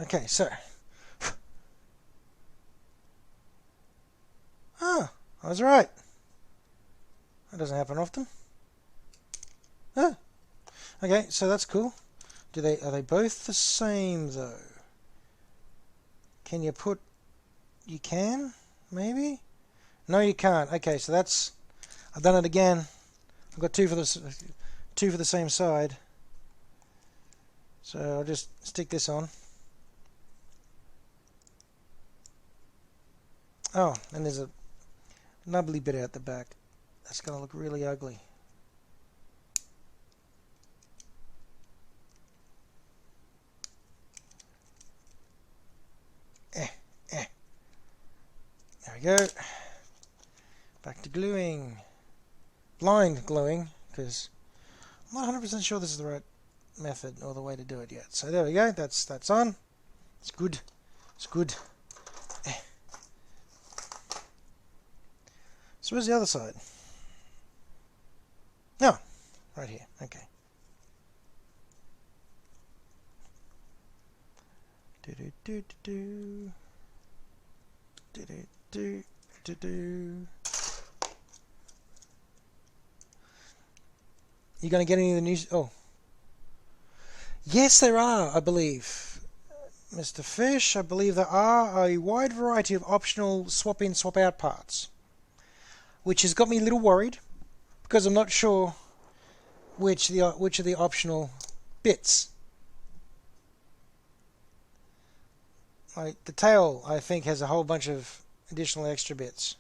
Okay, so I was right. That doesn't happen often. Ah. Okay, so that's cool. Are they both the same though? Can you put... You can? Maybe? No, you can't. Okay, so that's... I've done it again. I've got two for the same side. So I'll just stick this on. Oh, and there's a nubbly bit out the back. That's going to look really ugly. There we go. Back to gluing. Blind gluing, because I'm not 100% sure this is the right method or the way to do it yet. So there we go. That's on. It's good. It's good. So where's the other side? No, right here. Okay. Do do do do do do do do do. You going to get any of the news? Oh. Yes, there are, I believe. Mr. Fish, I believe there are a wide variety of optional swap-in, swap-out parts. Which has got me a little worried, because I'm not sure which are the optional bits. Like the tail, I think, has a whole bunch of additional extra bits.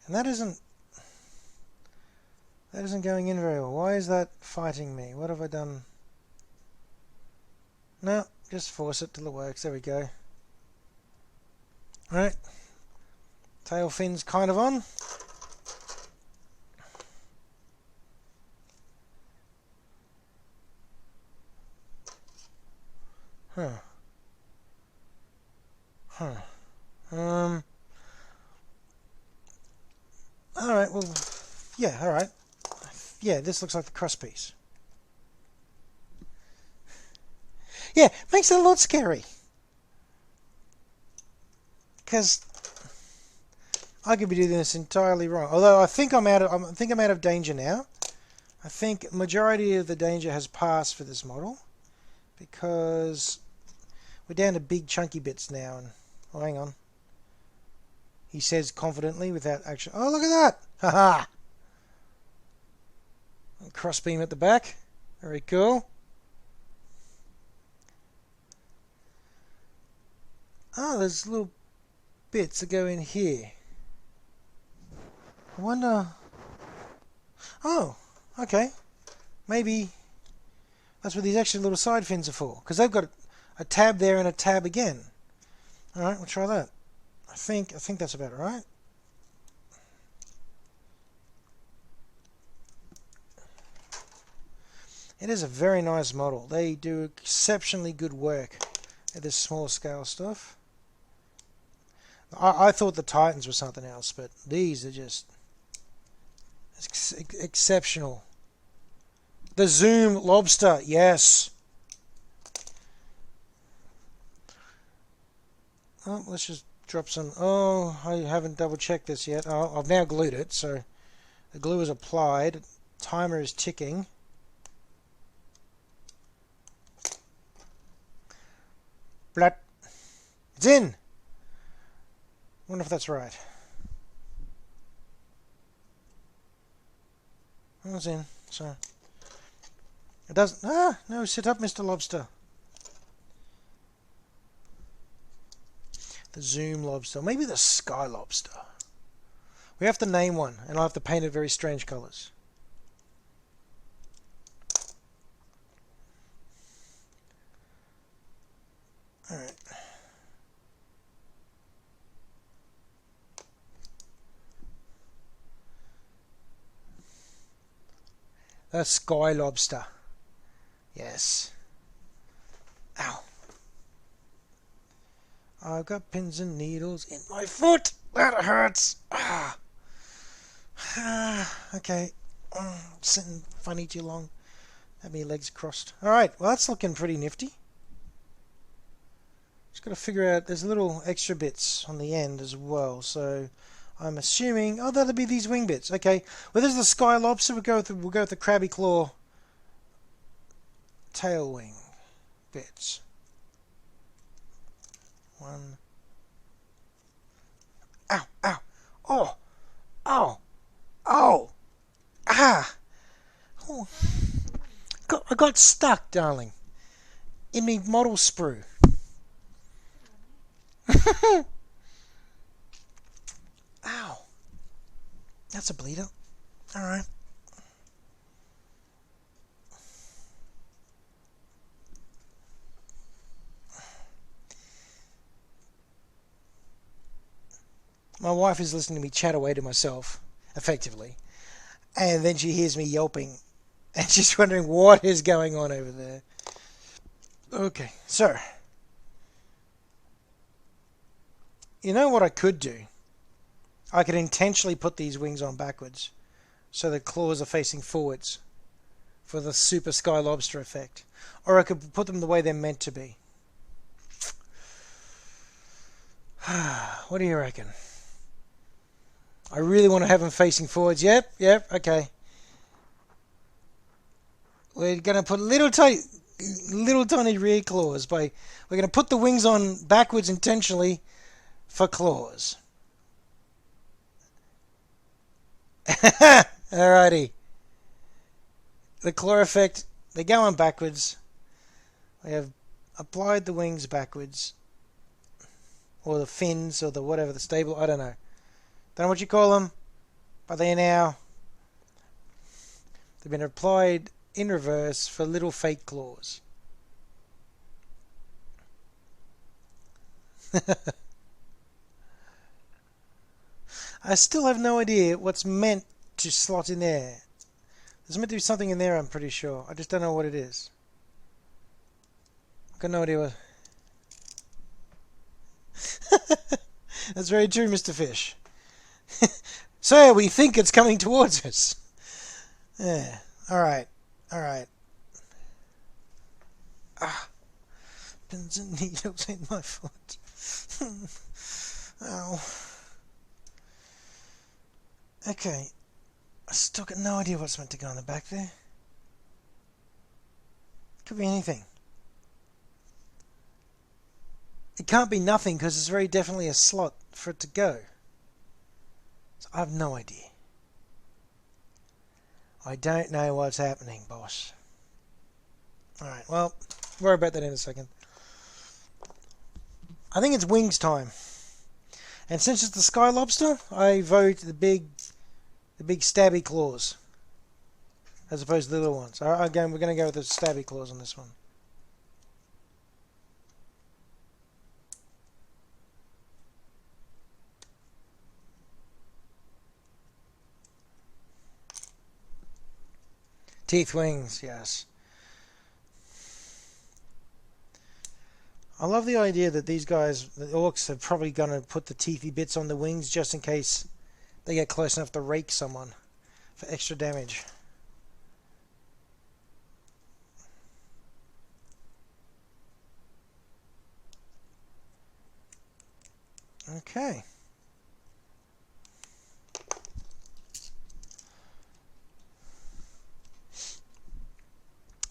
And that isn't going in very well. Why is that fighting me? What have I done? No, just force it till it works. There we go. Alright. Tail fin's kind of on. Huh. Alright, well, yeah, alright. Yeah, this looks like the cross piece. Yeah, makes it a lot scary. Because I could be doing this entirely wrong. Although I think I'm out of danger now. I think majority of the danger has passed for this model, because we're down to big chunky bits now. And oh, hang on. He says confidently without action. Oh, look at that! Haha! Crossbeam at the back. Very cool. Oh, there's little bits that go in here. I wonder... Oh, okay. Maybe that's what these extra little side fins are for. Because they've got a tab there and a tab again. Alright, we'll try that. I think that's about right. It is a very nice model. They do exceptionally good work at this small scale stuff. I thought the Titans were something else, but these are just exceptional. The Zoom Lobster, yes. Oh, let's just drop some. Oh, I haven't double checked this yet. Oh, I've now glued it, so the glue is applied. Timer is ticking. Blat. It's in. Wonder if that's right. Oh, it's in. So it doesn't. Ah, no. Sit up, Mr. Lobster. The Zoom Lobster. Maybe the Sky Lobster. We have to name one, and I'll have to paint it very strange colors. Alright. The Sky Lobster. Yes. Ow. I've got pins and needles in my foot. That hurts. Ah. Okay. Sitting funny too long. Have my legs crossed. Alright, well that's looking pretty nifty. Just got to figure out, there's little extra bits on the end as well, so I'm assuming, oh, that'll be these wing bits. Okay, well, there's the sky lobster. We'll go with the crabby claw tail wing bits. One. Ow, ow. Oh, oh, oh, ah. Oh. I got stuck, darling, in me model sprue. Ow. That's a bleeder. Alright. My wife is listening to me chat away to myself, effectively. And then she hears me yelping. And she's wondering what is going on over there. Okay, so. You know what I could do? I could intentionally put these wings on backwards, so the claws are facing forwards for the super sky lobster effect. Or I could put them the way they're meant to be. What do you reckon? I really want to have them facing forwards. Yep, okay. We're going to put little tiny rear claws. We're going to put the wings on backwards intentionally for claws. Alrighty. The claw effect, they go on backwards. We have applied the wings backwards. Or the fins, or the whatever, the stable, I don't know. Don't know what you call them, but they are now. They've been applied in reverse for little fake claws. I still have no idea what's meant to slot in there. There's meant to be something in there, I'm pretty sure. I just don't know what it is. I've got no idea what... That's very true, Mr. Fish. So, we think it's coming towards us. Yeah, alright. Ah. Pins and needles in my foot. Ow. Okay. I still got no idea what's meant to go on the back there. Could be anything. It can't be nothing because it's very definitely a slot for it to go. So I have no idea. I don't know what's happening, boss. Alright, well, worry about that in a second. I think it's wings time. And since it's the sky lobster, I vote the big stabby claws. As opposed to the little ones. Again, we're going to go with the stabby claws on this one. Teeth wings, yes. I love the idea that these guys, the orcs, are probably going to put the teethy bits on the wings just in case they get close enough to rake someone for extra damage. Okay.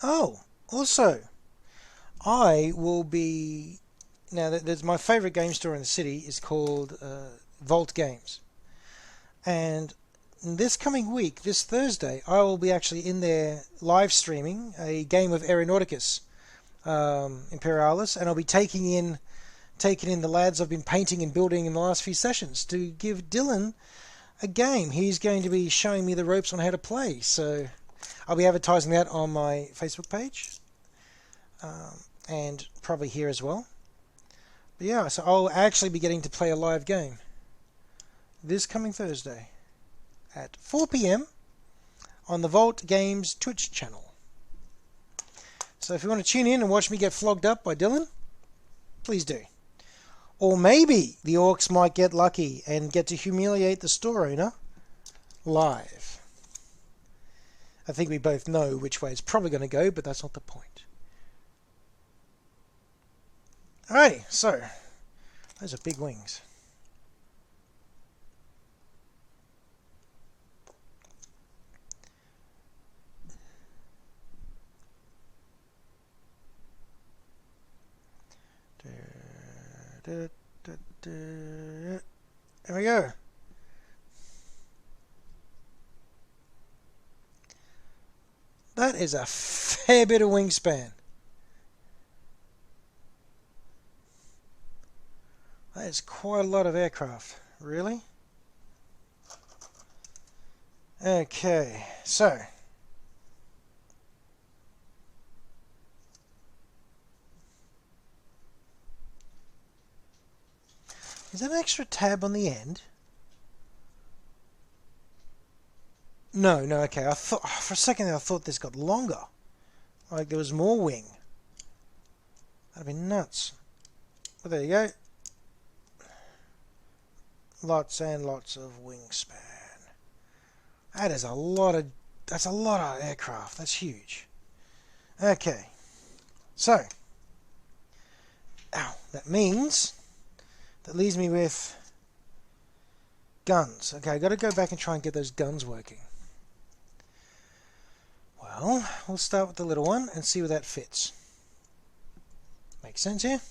Oh, also, I will be... Now, there's my favourite game store in the city is called Vault Games. And this coming week, this Thursday, I will be actually in there live streaming a game of Aeronauticus Imperialis, and I'll be taking in the lads I've been painting and building in the last few sessions to give Dylan a game. He's going to be showing me the ropes on how to play, so I'll be advertising that on my Facebook page and probably here as well. But yeah, so I'll actually be getting to play a live game this coming Thursday at 4 PM on the Vault Games Twitch channel. So if you want to tune in and watch me get flogged up by Dylan, please do. Or maybe the orcs might get lucky and get to humiliate the store owner live. I think we both know which way it's probably going to go, but that's not the point. Alrighty, so those are big wings. There we go. That is a fair bit of wingspan. That is quite a lot of aircraft. Really? Okay, so is that an extra tab on the end? No, okay. I thought for a second I thought this got longer. Like there was more wing. That'd be nuts. But there you go. Lots and lots of wingspan. That's a lot of aircraft. That's huge. Okay. So that leaves me with guns. Okay, I got to go back and try and get those guns working. Well, we'll start with the little one and see where that fits. Makes sense here?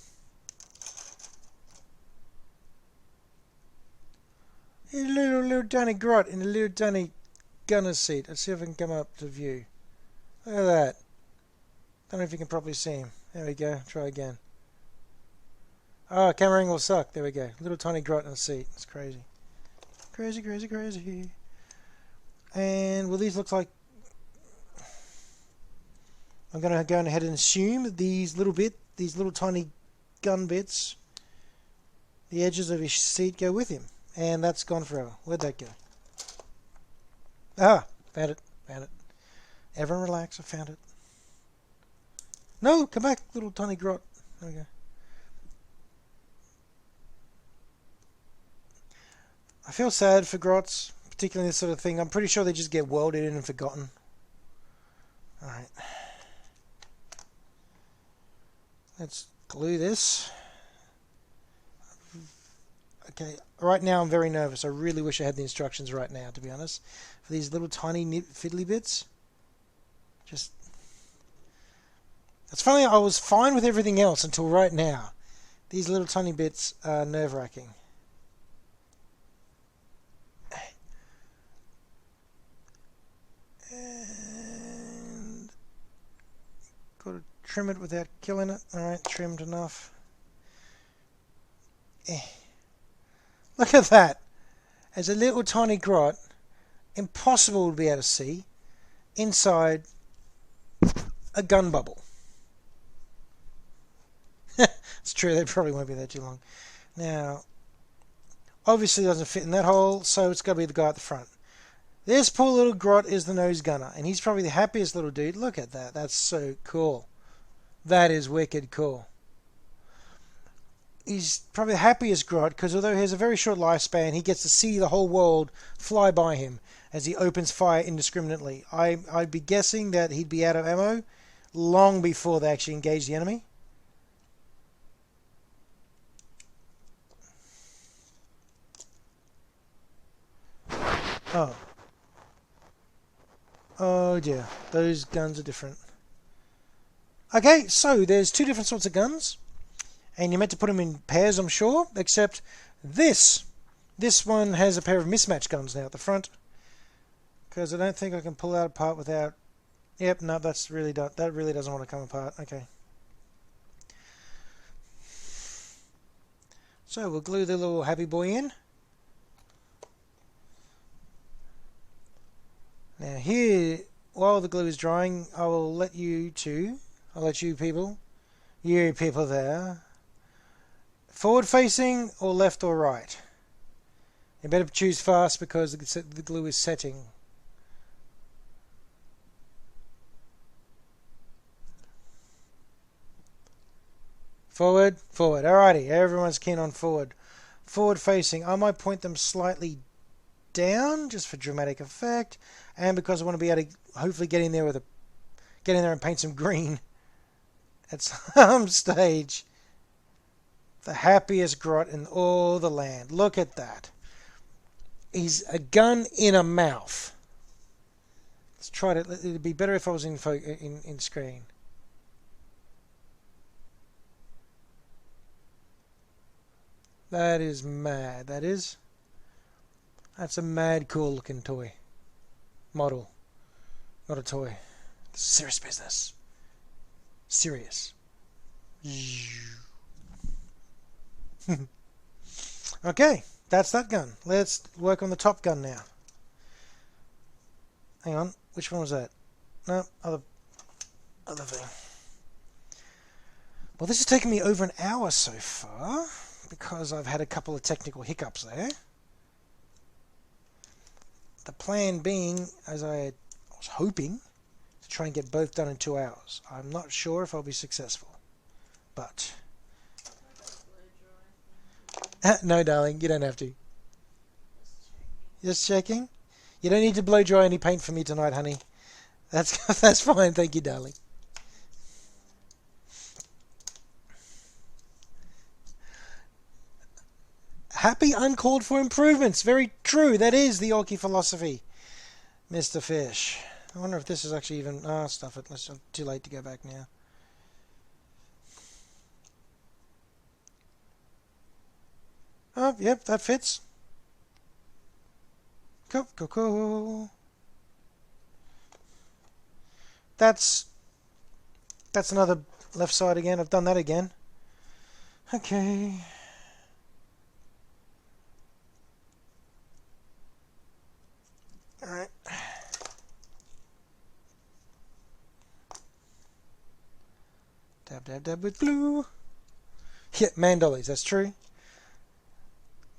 A little tiny grot in a little tiny gunner's seat. Let's see if I can come up to view. Look at that. Don't know if you can properly see him. There we go. Try again. Oh, camera angle suck. There we go. Little tiny grot in the seat. It's crazy. Crazy, crazy, crazy. And well, these look like... I'm going to go ahead and assume these little tiny gun bits, the edges of his seat go with him. And that's gone forever. Where'd that go? Ah, found it. Everyone relax, I found it. No, come back, little tiny grot. There we go. I feel sad for grots, particularly this sort of thing. I'm pretty sure they just get welded in and forgotten. Alright. Let's glue this. Okay, right now I'm very nervous. I really wish I had the instructions right now, to be honest. For these little tiny fiddly bits. Just... It's funny, I was fine with everything else until right now. These little tiny bits are nerve-wracking. And... got to trim it without killing it. Alright, trimmed enough. Look at that. As a little tiny grot, impossible to be able to see, inside a gun bubble. It's true, they probably won't be there too long. Now, obviously it doesn't fit in that hole, so it's got to be the guy at the front. This poor little grot is the nose gunner, and he's probably the happiest little dude. Look at that. That's so cool. That is wicked cool. He's probably the happiest grot because although he has a very short lifespan, he gets to see the whole world fly by him as he opens fire indiscriminately. I'd be guessing that he'd be out of ammo long before they actually engage the enemy. Oh. Oh dear. Those guns are different. Okay, so there's two different sorts of guns. And you're meant to put them in pairs, I'm sure. Except this one has a pair of mismatched guns now at the front. Because I don't think I can pull that apart without... Yep, no, that really doesn't want to come apart. Okay. So we'll glue the little happy boy in. Now here, while the glue is drying, I will let you people there, forward facing or left or right. You better choose fast because the glue is setting. Forward. Alrighty, everyone's keen on forward. Forward facing. I might point them slightly down just for dramatic effect, and because I want to be able to hopefully get in there and paint some green at some stage. The happiest grot in all the land. Look at that. He's a gun in a mouth. Let's try it. It'd be better if I was in screen. That is mad. That's a mad cool looking toy. Model. Not a toy. This is serious business. Serious. Okay, that's that gun. Let's work on the top gun now. Hang on, which one was that? No, other thing. Well, this has taken me over an hour so far because I've had a couple of technical hiccups there. The plan being, as I was hoping, to try and get both done in 2 hours. I'm not sure if I'll be successful, but no, darling, you don't have to. Just checking. You don't need to blow dry any paint for me tonight, honey. That's fine, thank you, darling. Happy uncalled for improvements. Very true. That is the Orky philosophy, Mr. Fish. I wonder if this is actually even... stuff it. It's too late to go back now. Oh, yep, that fits. Cool. That's another left side again. I've done that again. Okay. Alright. Dab with glue. Yeah, mandollies, that's true.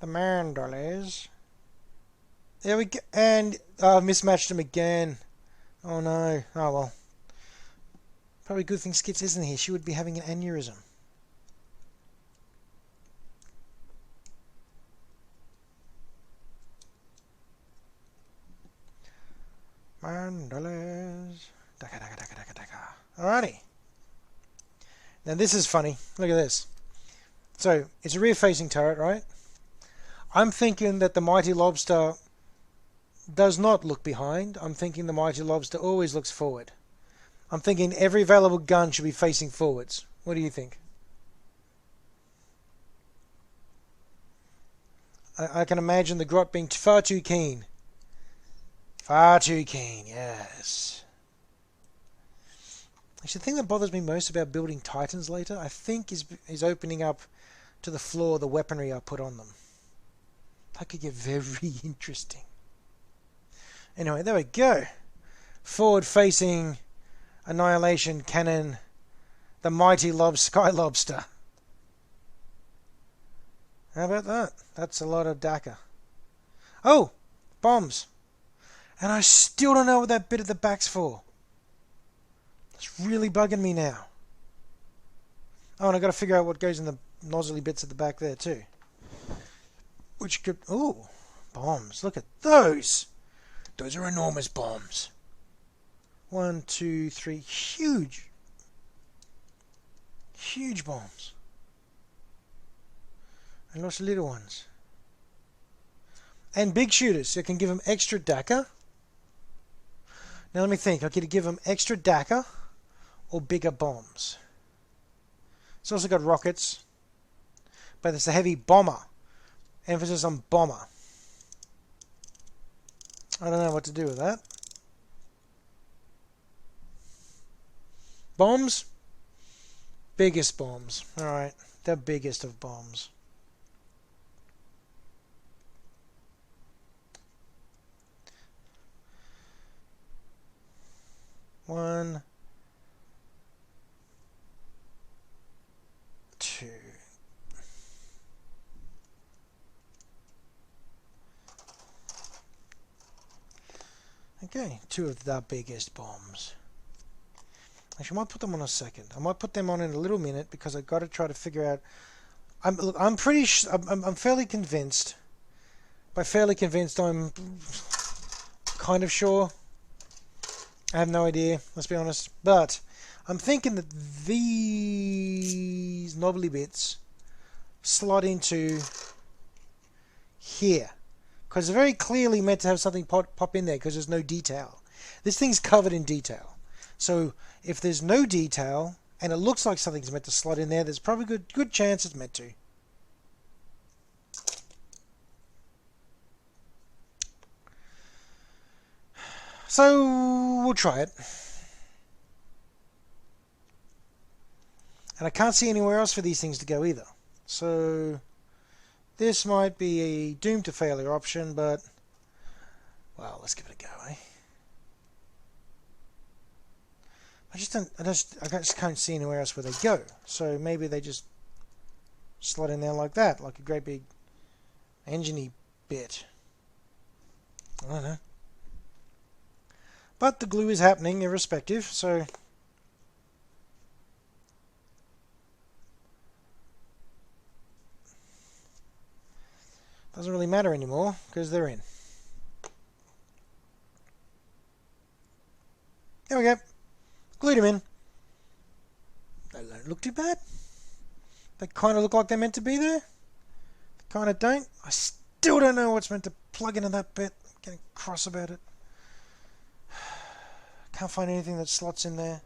The mandollies. There we go. And I've mismatched them again. Oh no. Oh well. Probably a good thing Skits isn't here. She would be having an aneurysm. Mandollies. Dakka. Alrighty. Now this is funny. Look at this. So, it's a rear-facing turret, right? I'm thinking that the Mighty Lobster does not look behind. I'm thinking the Mighty Lobster always looks forward. I'm thinking every available gun should be facing forwards. What do you think? I can imagine the grot being far too keen. Far too keen, yes. Actually, the thing that bothers me most about building Titans later, I think, is opening up to the floor the weaponry I put on them. That could get very interesting. Anyway, there we go. Forward-facing annihilation cannon, the mighty Sky Lobster. How about that? That's a lot of DAKKA. Oh, bombs. And I still don't know what that bit at the back's for. It's really bugging me now. Oh, and I've got to figure out what goes in the nozzly bits at the back there too. Which could... Oh, bombs. Look at those. Those are enormous bombs. 1, 2, 3. Huge. Huge bombs. And lots of little ones. And big shooters. So you can give them extra DAKKA. Now let me think. I could give them extra DAKKA or bigger bombs. It's also got rockets. But it's a heavy bomber. Emphasis on bomber. I don't know what to do with that. Bombs? Biggest bombs. Alright. The biggest of bombs. One. 2. Okay, 2 of the biggest bombs. Actually, I might put them on a second. I might put them on in a little minute because I've got to try to figure out. I'm fairly convinced. By fairly convinced, I'm kind of sure. I have no idea. Let's be honest. But I'm thinking that these knobbly bits slot into here. Because it's very clearly meant to have something pop in there because there's no detail. This thing's covered in detail. So if there's no detail and it looks like something's meant to slot in there, there's probably good chance it's meant to. So we'll try it. And I can't see anywhere else for these things to go either. So this might be a doomed to failure option, but well, let's give it a go, eh? I just can't see anywhere else where they go. So maybe they just slot in there like that, like a great big engine-y bit. I don't know. But the glue is happening irrespective, so doesn't really matter anymore because they're in. There we go. Glued them in. They don't look too bad. They kind of look like they're meant to be there. They kind of don't. I still don't know what's meant to plug into that bit. I'm getting cross about it. Can't find anything that slots in there.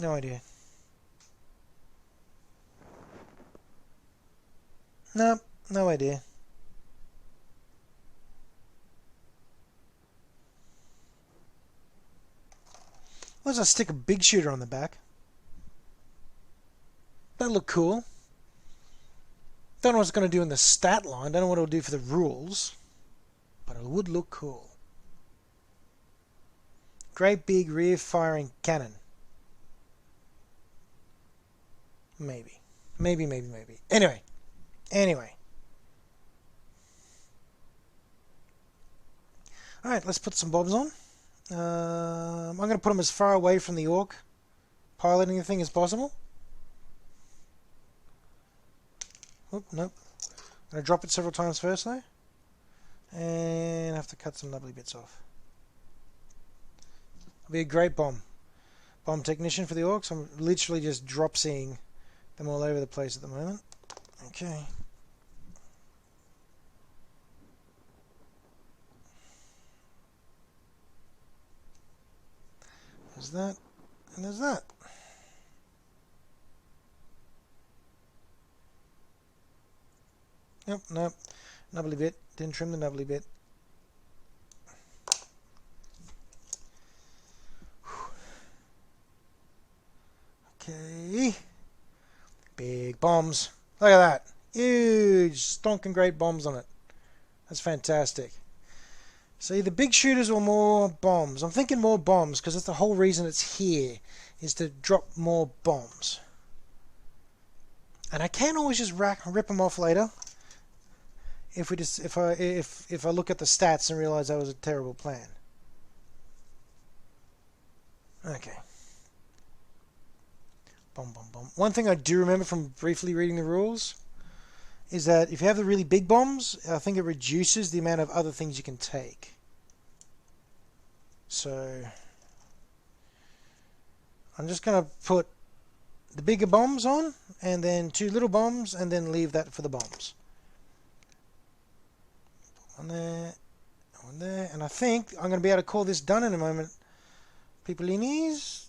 No idea. No, no idea. Let's just stick a big shooter on the back. That'll look cool. Don't know what it's going to do in the stat line. Don't know what it'll do for the rules. But it would look cool. Great big rear firing cannon. Maybe. Maybe. Anyway. Alright, let's put some bobs on. I'm going to put them as far away from the Ork piloting the thing as possible. Oop, nope. I'm going to drop it several times first though. And have to cut some lovely bits off. It'll be a great bomb technician for the Orks. I'm literally just drop seeing them all over the place at the moment. Okay. There's that, and there's that. Nope. Nubbly bit. Didn't trim the nubbly bit. Okay. Big bombs. Look at that. Huge, stonking great bombs on it. That's fantastic. See, the big shooters or more bombs. I'm thinking more bombs because that's the whole reason it's here, is to drop more bombs. And I can always just rip them off later if I look at the stats and realize that was a terrible plan. Okay. Bomb. One thing I do remember from briefly reading the rules is that if you have the really big bombs, I think it reduces the amount of other things you can take. So I'm just going to put the bigger bombs on and then 2 little bombs and then leave that for the bombs. One there, and I think I'm going to be able to call this done in a moment, peopleinis,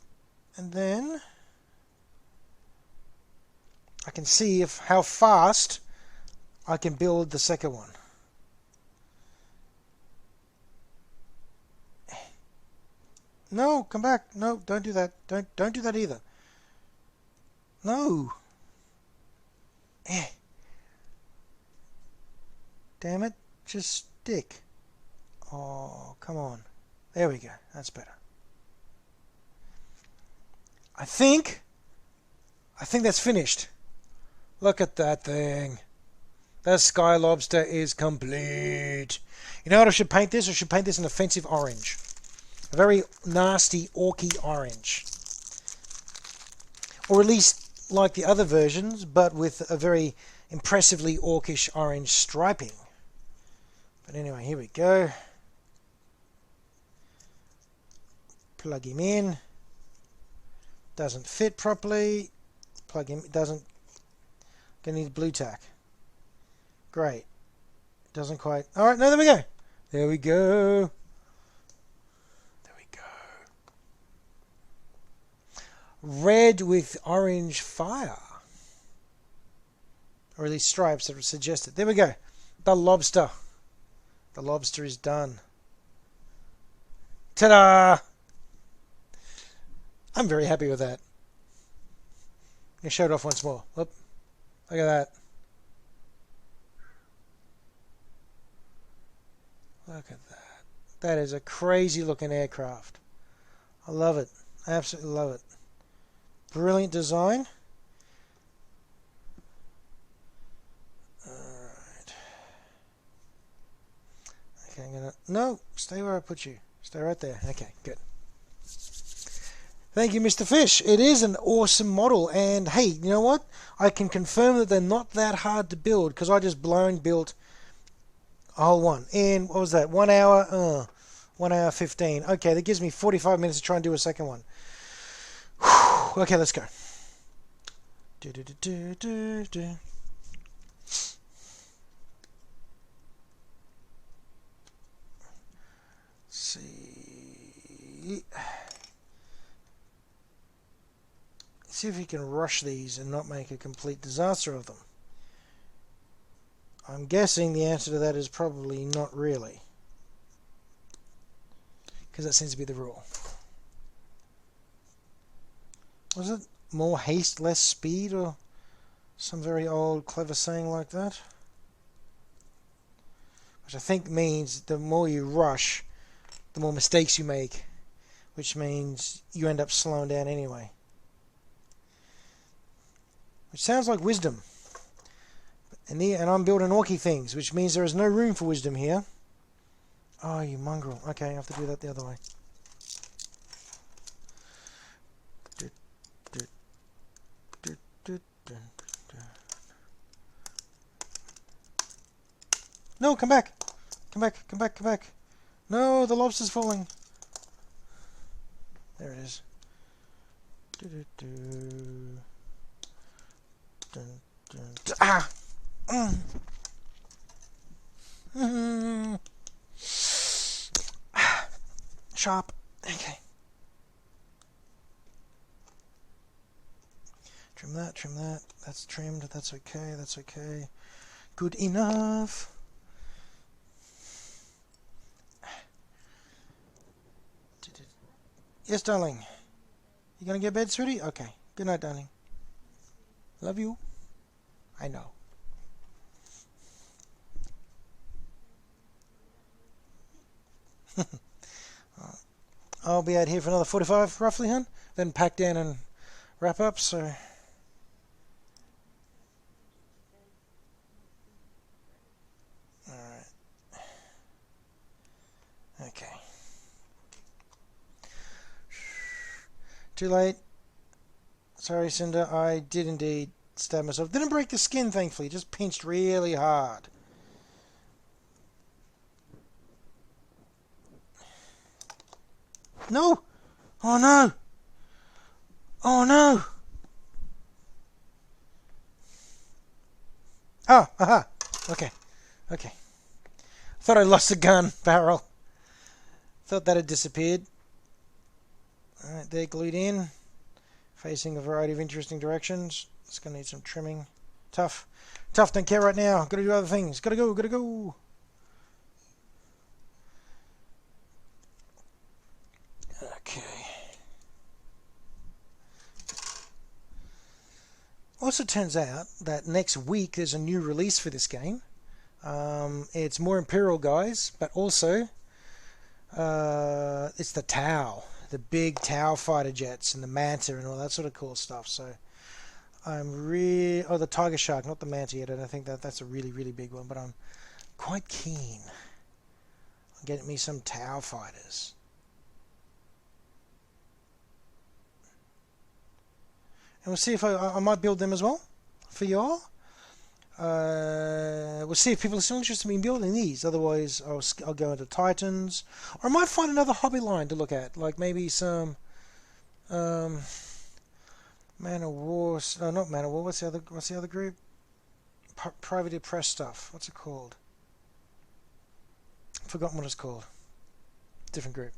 and then I can see how fast I can build the second one. No, come back. No, don't do that. Don't do that either. No. Damn it. Just stick. Oh, come on. There we go. That's better. I think that's finished. Look at that thing. That Sky Lobster is complete. You know what I should paint this? I should paint this an offensive orange. A very nasty, orky orange. Or at least like the other versions, but with a very impressively orkish orange striping. But anyway, here we go. Plug him in. Doesn't fit properly. Plug in. It doesn't. Gonna need blue tack. Great. Doesn't quite. All right. No, there we go. There we go. There we go. Red with orange fire. Or at least stripes that were suggested. There we go. The lobster. The lobster is done. Ta-da! I'm very happy with that. Let me show it off once more. Look at that. Look at that. That is a crazy looking aircraft. I love it. I absolutely love it. Brilliant design. Alright. Okay, I'm gonna... No, stay where I put you. Stay right there. Okay, good. Thank you, Mr. Fish. It is an awesome model, and hey, you know what? I can confirm that they're not that hard to build because I just built a whole one in, what was that, 1 hour? 1 hour 15. Okay, that gives me 45 minutes to try and do a second one. Whew. Okay, let's go. See if you can rush these and not make a complete disaster of them. I'm guessing the answer to that is probably not really, because that seems to be the rule. Was it more haste, less speed, or some very old clever saying like that? Which I think means the more you rush, the more mistakes you make, which means you end up slowing down anyway. Which sounds like wisdom. And I'm building Orky things, which means there is no room for wisdom here. Oh, you mongrel. Okay, I have to do that the other way. No, come back. Come back, come back, come back. No, the lobster's falling. There it is. Ah! Sharp. Okay. Trim that, trim that. That's trimmed. That's okay. That's okay. Good enough. Yes, darling. You gonna get bed, sweetie? Okay. Good night, darling. Love you. I know. I'll be out here for another 45 roughly, hun. Then pack down and wrap up, so... Alright. Okay. Too late. Sorry, Cinder. I did indeed stab myself. Didn't break the skin, thankfully. Just pinched really hard. No! Oh no! Oh no! Oh, aha! Okay. Okay. Thought I lost the gun barrel. Thought that had disappeared. Alright, they're glued in. Facing a variety of interesting directions. It's going to need some trimming. Tough. Tough, don't care right now. Got to do other things. Got to go, got to go. Okay. Also turns out that next week there's a new release for this game. It's more Imperial guys, but also it's the Tau. The big Tau fighter jets and the Manta and all that sort of cool stuff. So I'm really... Oh, the Tiger Shark, not the Manta yet. I don't think that's a really, really big one, but I'm quite keen on getting me some Tau fighters. And we'll see if I might build them as well for y'all. We'll see if people are still interested in building these. Otherwise, I'll go into Titans, or I might find another hobby line to look at, like maybe some Man of War. No, not Man of War. What's the other group? Privately Press stuff. What's it called? Forgotten what it's called. Different group.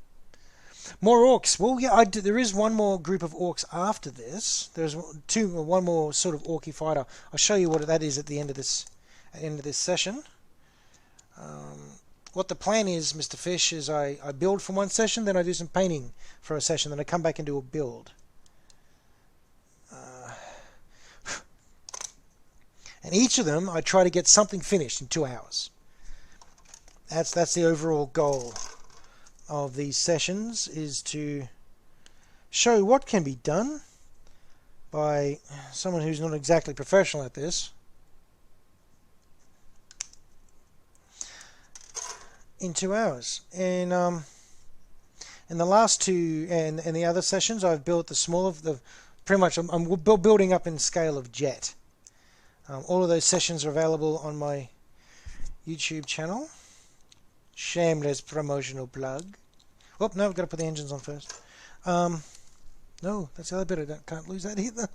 More orcs. Well, yeah, there is one more group of orcs after this. There's one more sort of orky fighter. I'll show you what that is at the end of this session. What the plan is, Mr. Fish, is I build for one session, then I do some painting for a session, then I come back and do a build. And each of them, I try to get something finished in 2 hours. That's the overall goal of these sessions, is to show what can be done by someone who's not exactly professional at this in 2 hours. And in the last two and the other sessions, I've built pretty much I'm building up in scale of jet. All of those sessions are available on my YouTube channel. Shameless promotional plug. Oh, no, we've got to put the engines on first. No, that's the other bit. I can't lose that either.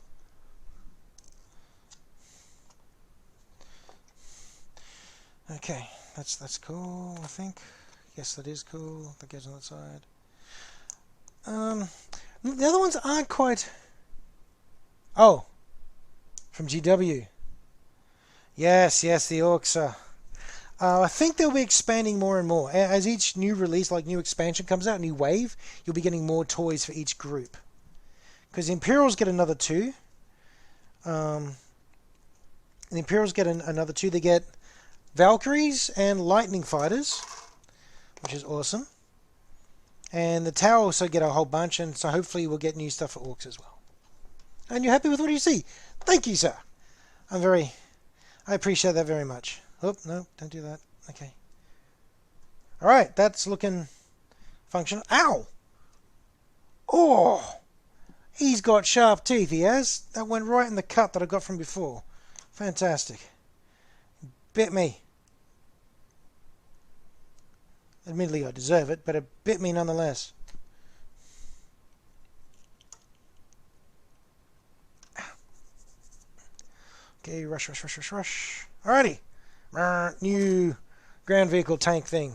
Okay, that's cool, I think. Yes, that is cool. That goes on that side. The other ones aren't quite... Oh, from GW. Yes, the orcs are... I think they'll be expanding more and more. As each new release, like new expansion comes out, new wave, you'll be getting more toys for each group. Because the Imperials get another 2. The Imperials get another 2. They get Valkyries and Lightning Fighters, which is awesome. And the Tower also get a whole bunch, and so hopefully we'll get new stuff for orcs as well. And you're happy with what you see? Thank you, sir. I appreciate that very much. Oh, no, don't do that. Okay. Alright, that's looking functional. Ow! Oh! He's got sharp teeth, he has. That went right in the cut that I got from before. Fantastic. Bit me. Admittedly, I deserve it, but it bit me nonetheless. Okay, rush. Alrighty. New ground vehicle tank thing.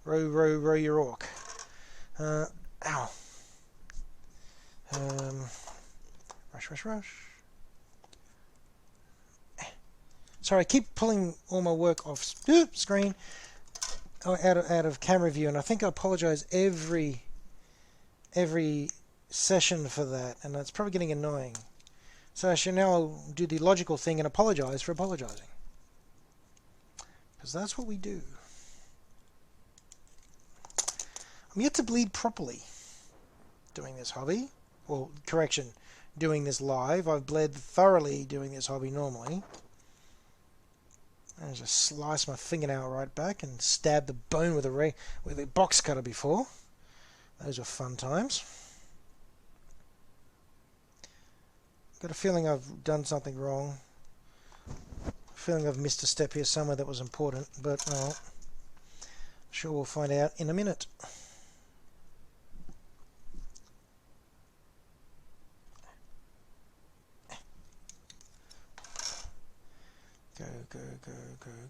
Row your orc. Ow. Rush. Sorry, I keep pulling all my work off screen, out of camera view, and I think I apologize every session for that, and it's probably getting annoying. So I should now do the logical thing and apologize for apologizing. Because that's what we do. I'm yet to bleed properly doing this hobby. Well, correction, doing this live. I've bled thoroughly doing this hobby normally. I just slice my fingernail right back and stab the bone with a box cutter before. Those are fun times. Got a feeling I've done something wrong. Feeling I've missed a step here somewhere that was important, but well, sure we'll find out in a minute.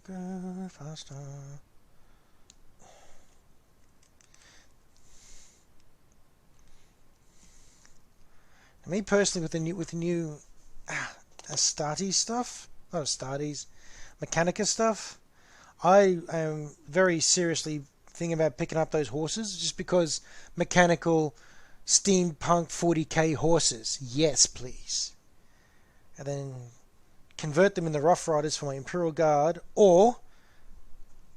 Go faster. Me personally, with the new Astartes stuff, not Astartes, Mechanica stuff, I am very seriously thinking about picking up those horses, just because mechanical steampunk 40k horses, yes please, and then convert them into Rough Riders for my Imperial Guard, or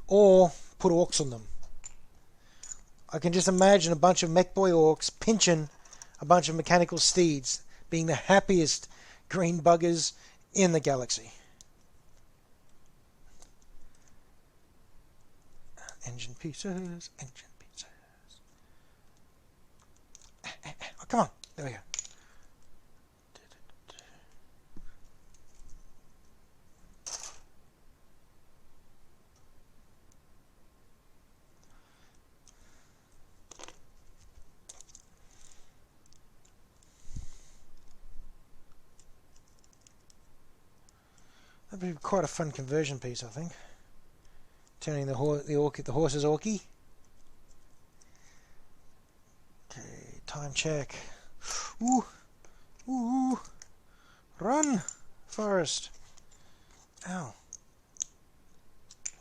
put orcs on them. I can just imagine a bunch of mech boy orcs pinching a bunch of mechanical steeds, being the happiest green buggers in the galaxy. Engine pieces. Oh, come on. There we go. That'd be quite a fun conversion piece, I think. Turning the horse's Orky. Okay, time check. Ooh, ooh, run, Forest. Ow.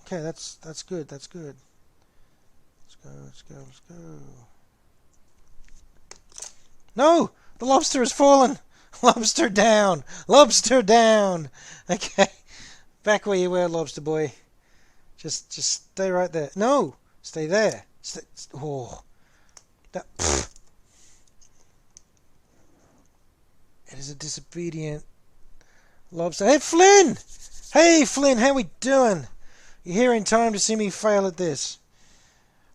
Okay, that's good. That's good. Let's go. No, the lobster has fallen. Lobster down. Lobster down. Okay, back where you were, lobster boy. Just stay right there. No, stay there. Oh, that. Pfft. It is a disobedient lobster. Hey, Flynn! Hey, Flynn, how we doing? You're here in time to see me fail at this.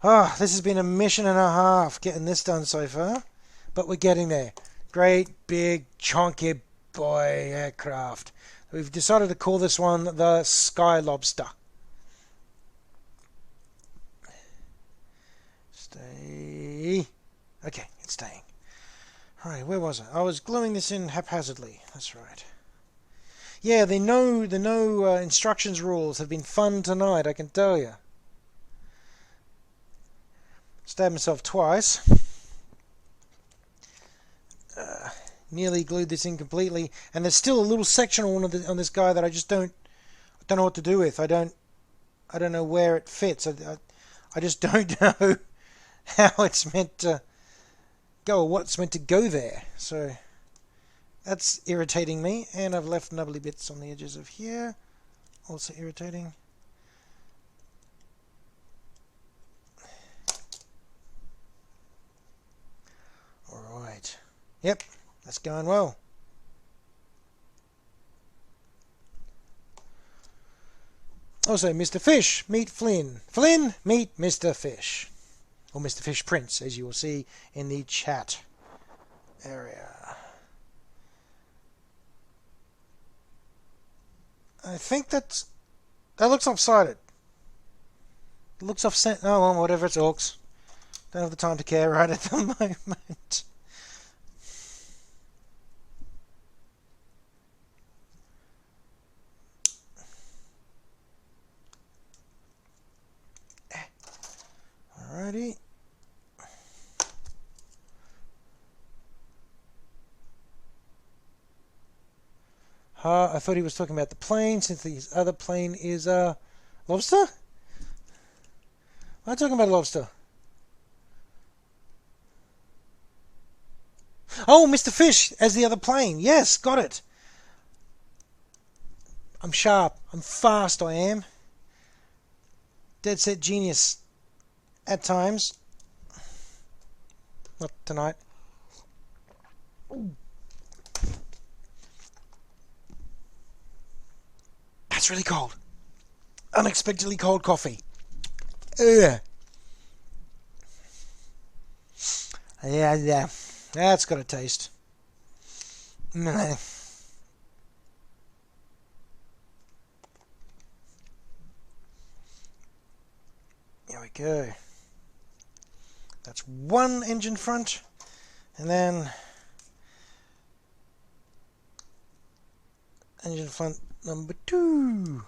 Oh, this has been a mission and a half getting this done so far. But we're getting there. Great, big, chunky boy aircraft. We've decided to call this one the Sky Lobster. Stay. Okay, it's staying. Alright, where was I? I was gluing this in haphazardly. That's right. Yeah, the no instructions rules have been fun tonight, I can tell you. Stabbed myself twice. Nearly glued this in completely, and there's still a little section on this guy that I just don't know what to do with. I don't know where it fits. I just don't know how it's meant to go or what's meant to go there. So that's irritating me, and I've left nubbly bits on the edges of here, also irritating. Alright, yep, that's going well. Also, Mr. Fish, meet Flynn. Flynn, meet Mr. Fish. Or Mr. Fish Prince, as you will see in the chat area. I think that looks off-sided. It looks off-center. Oh, well, whatever, it's orcs. Don't have the time to care right at the moment. Alrighty. I thought he was talking about the plane, since the other plane is lobster? Am I talking about lobster? Oh, Mr. Fish as the other plane. Yes, got it. I'm sharp. I'm fast, I am. Dead set genius. At times. Not tonight. That's really cold. Unexpectedly cold coffee. Ugh. Yeah. That's got a taste. Here we go. That's one engine front, and then engine front number 2.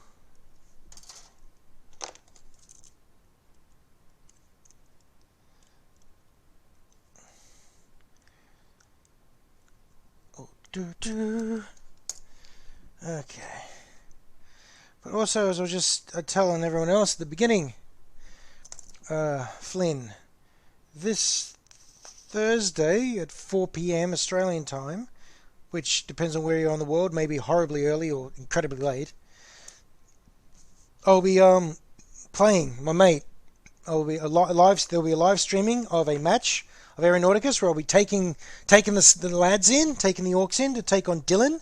Okay. But also, as I was just telling everyone else at the beginning, Flynn, this Thursday at 4 PM Australian time, which depends on where you're on the world, maybe horribly early or incredibly late, I'll be playing my mate. There'll be a live streaming of a match of Aeronauticus where I'll be taking the lads in, taking the orcs in to take on Dylan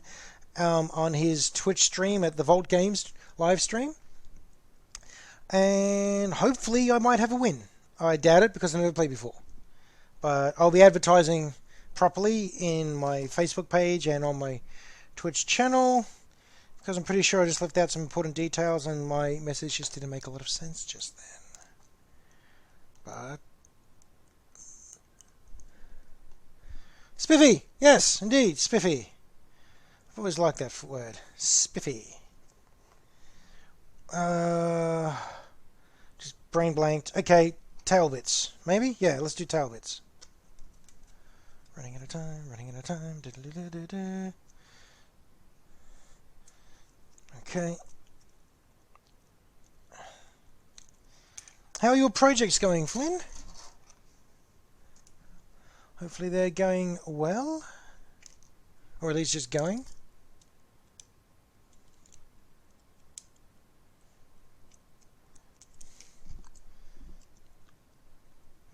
on his Twitch stream at the Vault Games live stream. And hopefully I might have a win. I doubt it because I've never played before. But I'll be advertising properly in my Facebook page and on my Twitch channel, because I'm pretty sure I just left out some important details and my message just didn't make a lot of sense just then. But spiffy! Yes, indeed, spiffy. I've always liked that word. Spiffy. Just brain blanked. Okay, tail bits. Maybe? Yeah, let's do tail bits. Running out of time, running out of time. Okay. How are your projects going, Flynn? Hopefully they're going well. Or at least just going.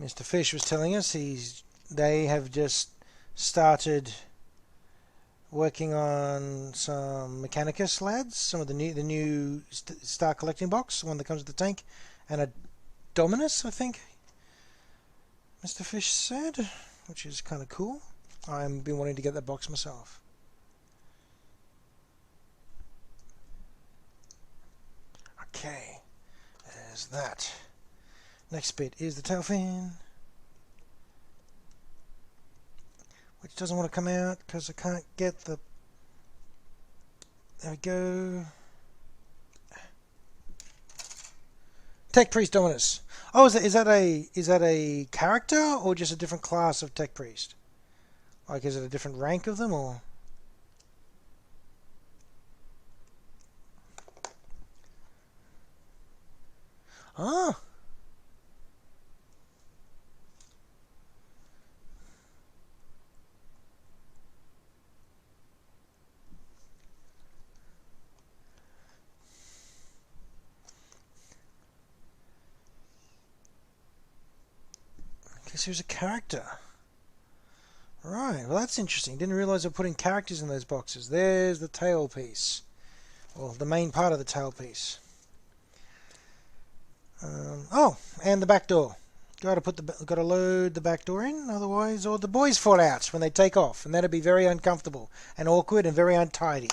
Mr. Fish was telling us they have just started working on some Mechanicus lads, some of the new Star Collecting box, the one that comes with the tank, and a Dominus, I think Mr. Fish said, which is kind of cool. I've been wanting to get that box myself. Okay, there's that. Next bit is the tail fin, which doesn't want to come out because I can't get the... There we go. Tech Priest Dominus. Oh, is that a character or just a different class of Tech Priest? Like, is it a different rank of them or? Ah. Guess he was a character. Right, well that's interesting. Didn't realise they're putting characters in those boxes. There's the tail piece. Well, the main part of the tail piece. Oh, and the back door. Got to load the back door in, otherwise, or the boys fall out when they take off, and that'd be very uncomfortable and awkward and very untidy,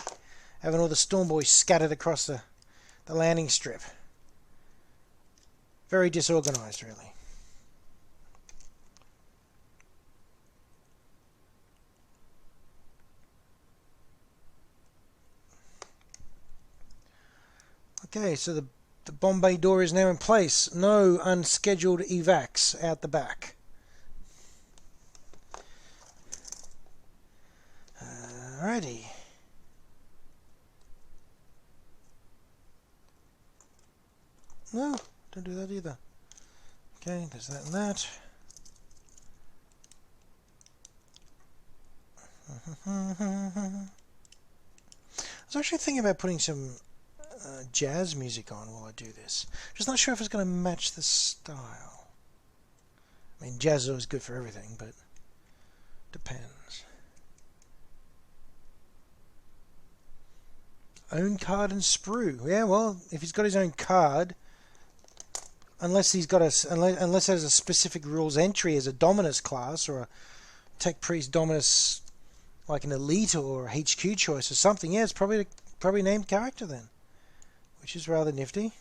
having all the Storm Boys scattered across the landing strip. Very disorganised, really. Okay, so the Bombay door is now in place. No unscheduled evacs out the back. Alrighty. No, don't do that either. Okay, there's that and that. I was actually thinking about putting some jazz music on while I do this. Just not sure if it's going to match the style. I mean, jazz is always good for everything, but depends. Own card and sprue. Yeah, well, if he's got his own card, unless there's a specific rules entry as a Dominus class or a Tech Priest Dominus, like an Elite or a HQ choice or something, yeah, it's probably named character then, which is rather nifty.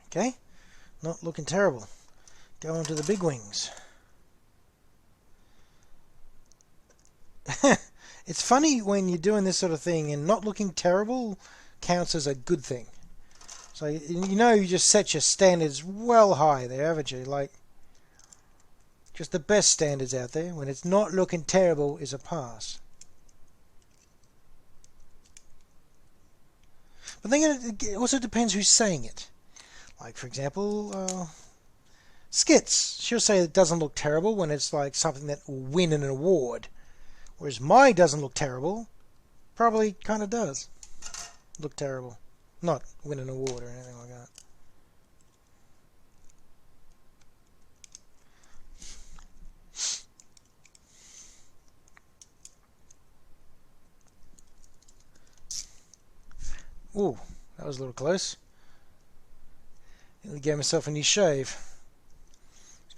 Okay, not looking terrible. Go on to the big wings. It's funny when you're doing this sort of thing and not looking terrible counts as a good thing. So you just set your standards well high there, haven't you? Like, just the best standards out there. When it's not looking terrible is a pass. But then it also depends who's saying it. Like, for example, Skits. She'll say it doesn't look terrible when it's like something that will win an award. Whereas my doesn't look terrible probably kind of does look terrible. Not win an award or anything like that. Ooh, that was a little close. Nearly gave myself a new shave.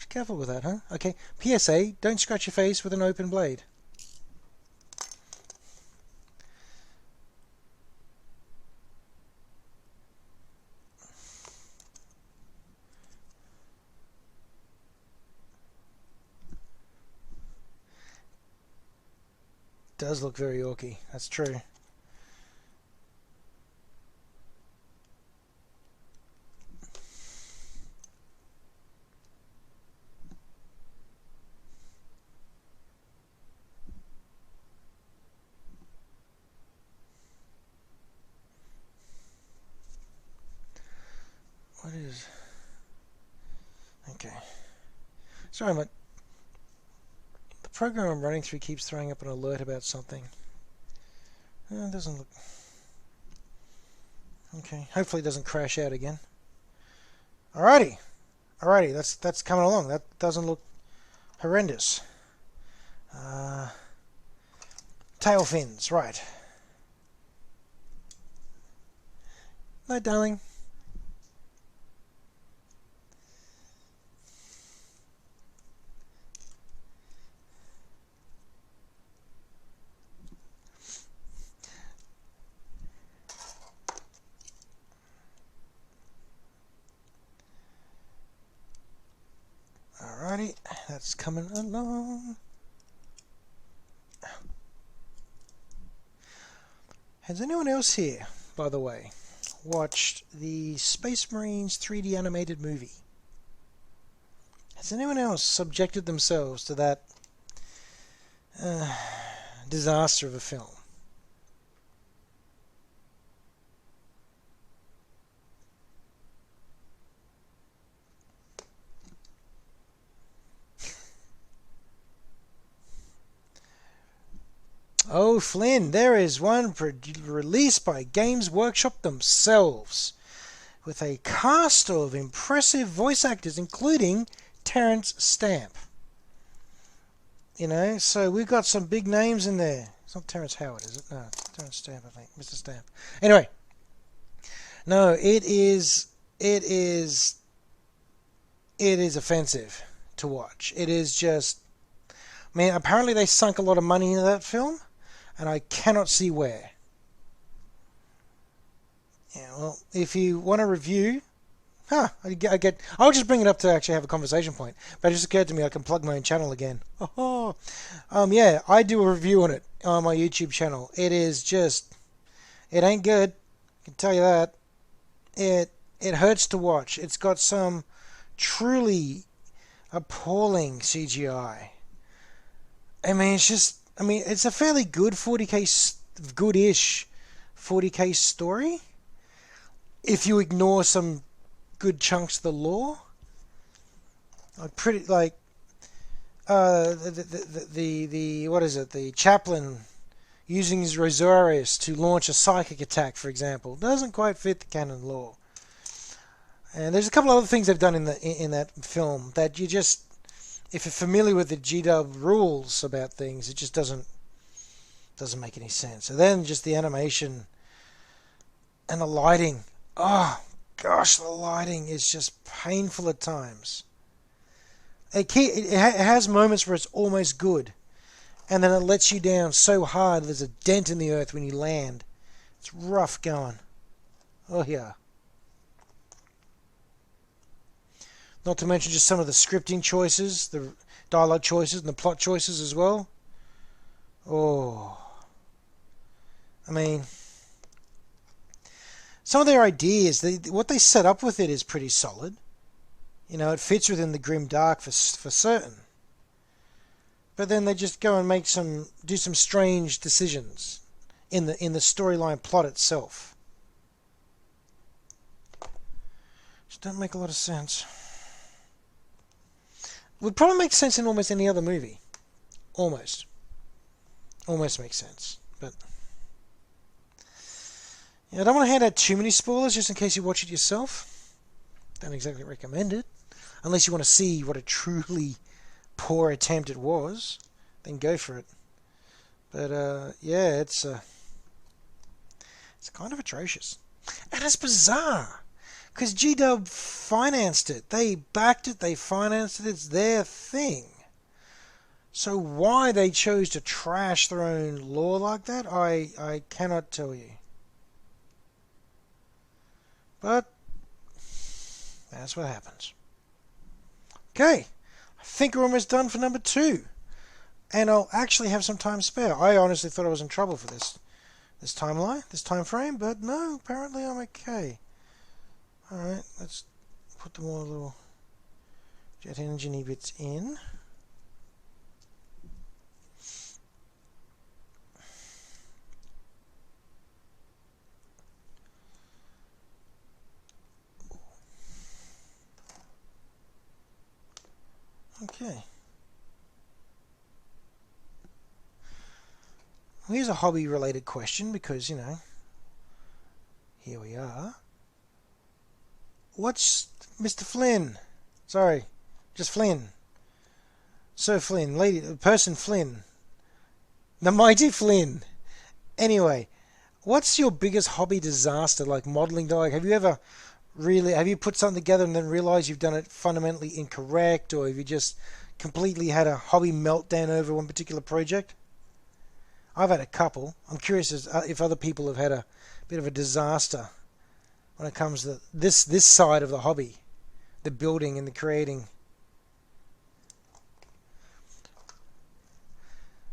Careful with that, huh? Okay. PSA, don't scratch your face with an open blade. Does look very Orky. That's true. What is... Okay. Sorry, the program I'm running through keeps throwing up an alert about something. It doesn't look... Okay, hopefully it doesn't crash out again. Alrighty. Alrighty, that's coming along. That doesn't look horrendous. Tail fins, right. No, darling. Alrighty, that's coming along. Has anyone else here, by the way, watched the Space Marines 3D animated movie? Has anyone else subjected themselves to that disaster of a film? Oh, Flynn, there is one released by Games Workshop themselves, with a cast of impressive voice actors, including Terrence Stamp. You know, so we've got some big names in there. It's not Terrence Howard, is it? No, it's Terrence Stamp, I think. Mr. Stamp. Anyway, no, it is offensive to watch. It is just, I mean, apparently they sunk a lot of money into that film, and I cannot see where. Yeah, well, if you want a review, I'll just bring it up to actually have a conversation point. But it just occurred to me I can plug my own channel again. Oh, yeah, I do a review on it on my YouTube channel. It is just, it ain't good. I can tell you that. It hurts to watch. It's got some truly appalling CGI. I mean, it's just, I mean, it's a fairly good 40K, good-ish 40K story. If you ignore some good chunks of the lore, like pretty, like the what is it? The chaplain using his Rosarius to launch a psychic attack, for example, doesn't quite fit the canon lore. And there's a couple other things they've done in that film that you just, if you're familiar with the GW rules about things, it just doesn't make any sense. And then just the animation and the lighting. Oh gosh, the lighting is just painful at times. It has moments where it's almost good, and then it lets you down so hard there's a dent in the earth when you land. It's rough going. Oh yeah. Not to mention just some of the scripting choices, the dialogue choices, and the plot choices as well. Oh. I mean, some of their ideas, what they set up with it is pretty solid. You know, it fits within the grim dark for certain. But then they just go and do some strange decisions in the storyline plot itself. Just don't make a lot of sense. Would probably make sense in almost any other movie. Almost makes sense. But yeah, I don't want to hand out too many spoilers just in case you watch it yourself. Don't exactly recommend it. Unless you want to see what a truly poor attempt it was, then go for it. But yeah, it's kind of atrocious. And it's bizarre, Because G-Dub financed it. They backed it, they financed it, it's their thing. So why they chose to trash their own law like that, I cannot tell you. But that's what happens. Okay, I think we're almost done for number 2. And I'll actually have some time spare. I honestly thought I was in trouble for this timeline, this time frame, but no, apparently I'm okay. Alright, let's put the more little jet engine bits in. Okay. Here's a hobby-related question because, you know, here we are. What's Mr. Flynn? Sorry, just Flynn. Sir Flynn, person Flynn. The mighty Flynn. Anyway, what's your biggest hobby disaster, like modeling dog? Have you put something together and then realized you've done it fundamentally incorrect, or have you just completely had a hobby meltdown over one particular project? I've had a couple. I'm curious if other people have had a bit of a disaster when it comes to this side of the hobby, the building and the creating.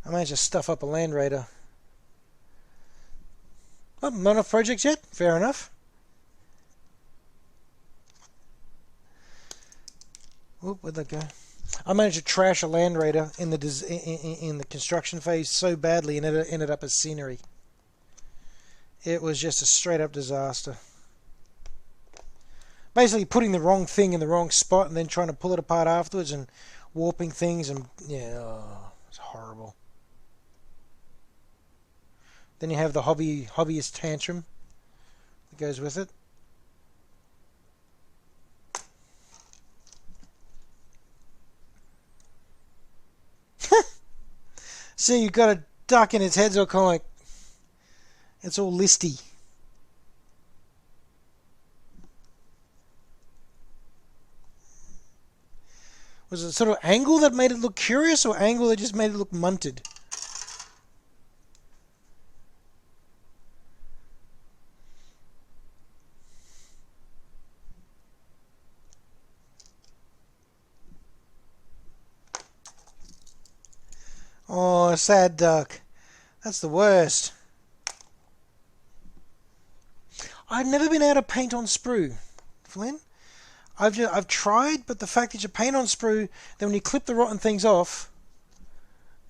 I managed to stuff up a Land Raider. Oh, not enough projects yet? Fair enough. Whoop, where'd that go? I managed to trash a Land Raider in the construction phase so badly, and it ended up as scenery. It was just a straight up disaster. Basically putting the wrong thing in the wrong spot and then trying to pull it apart afterwards and warping things, and yeah, it's horrible. Then you have the hobbyist tantrum that goes with it. See, you've got a duck and its head's all kind of like, it's all listy. Was it sort of angle that made it look curious, or angle that just made it look munted? Oh, sad duck. That's the worst. I've never been able to paint on sprue, Flynn. I've tried, but the fact that you paint on sprue, then when you clip the rotten things off,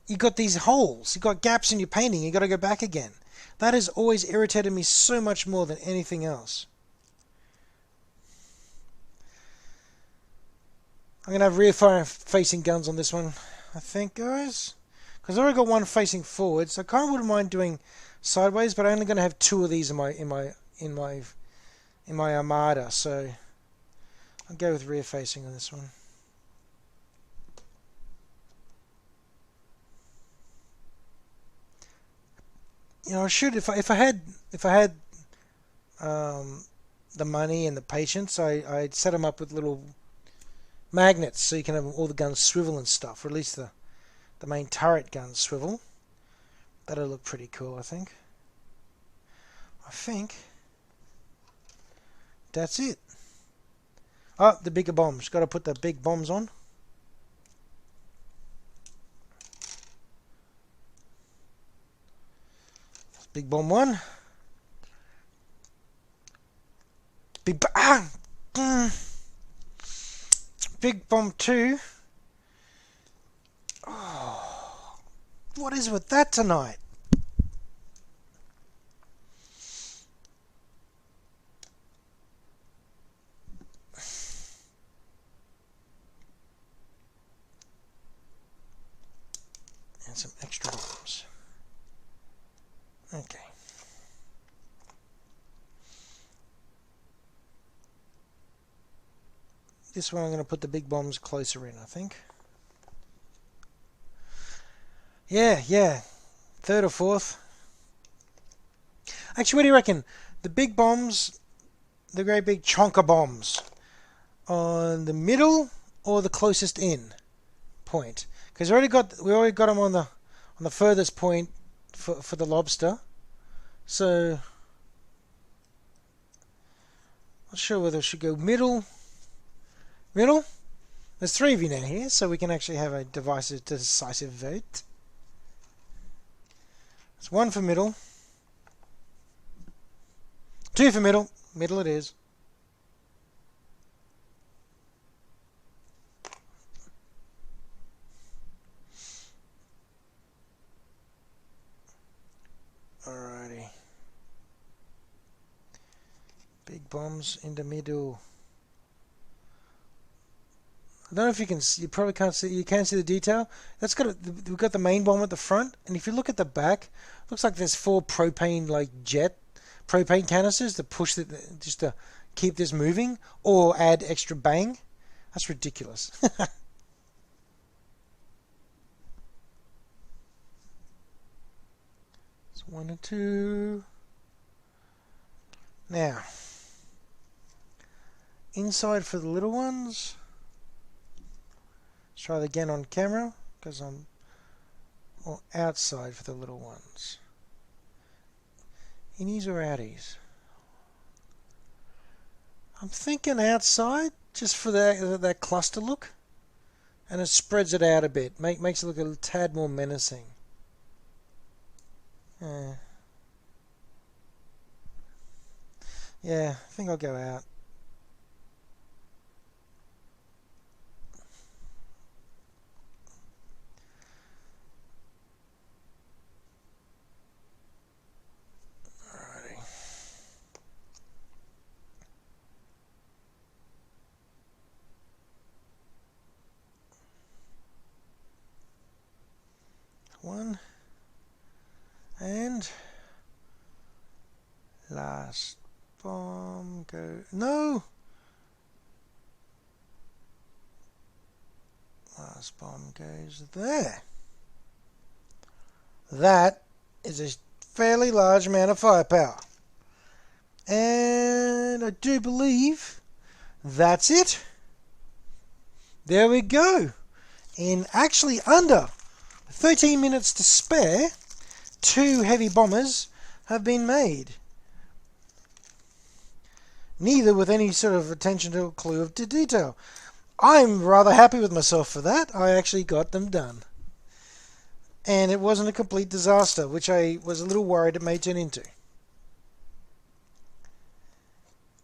you got these holes, you got gaps in your painting, you got to go back again. That has always irritated me so much more than anything else. I'm going to have rear facing guns on this one, I think, guys. Because I've already got one facing forward, so I kind of wouldn't mind doing sideways, but I'm only going to have 2 of these in my armada, so I'll go with rear facing on this one. You know, I should, if I had the money and the patience, I'd set them up with little magnets so you can have all the guns swivel and stuff, or at least the main turret guns swivel. That'll look pretty cool, I think. I think that's it. Oh, the bigger bombs. Got to put the big bombs on. Big bomb 1. Big big bomb 2. Oh, what is with that tonight? And some extra bombs. Okay. This one I'm going to put the big bombs closer in, I think. Yeah. 3rd or 4th. Actually, what do you reckon? The big bombs the great big chonker bombs on the middle or the closest in point, because we already got them on the furthest point for the lobster. So not sure whether I should go middle. There's 3 of you now here, so we can actually have a decisive vote. It's 1 for middle, 2 for middle. Middle it is. Alrighty. Big bombs in the middle. I don't know if you can see, you probably can't see, you can see the detail. We've got the main bomb at the front, and if you look at the back, looks like there's 4 propane canisters to push just to keep this moving or add extra bang. That's ridiculous. It's 1 and 2. Now, inside for the little ones. Let's try it again on camera, because or outside for the little ones. Innies or outies? I'm thinking outside, just for that cluster look, and it spreads it out a bit, makes it look a tad more menacing. Yeah, I think I'll go out. One and last bomb go. No! Last bomb goes there. That is a fairly large amount of firepower. And I do believe that's it. There we go. In actually under 13 minutes to spare, 2 heavy bombers have been made. Neither with any sort of attention to a clue of detail. I'm rather happy with myself for that. I actually got them done. And it wasn't a complete disaster, which I was a little worried it may turn into.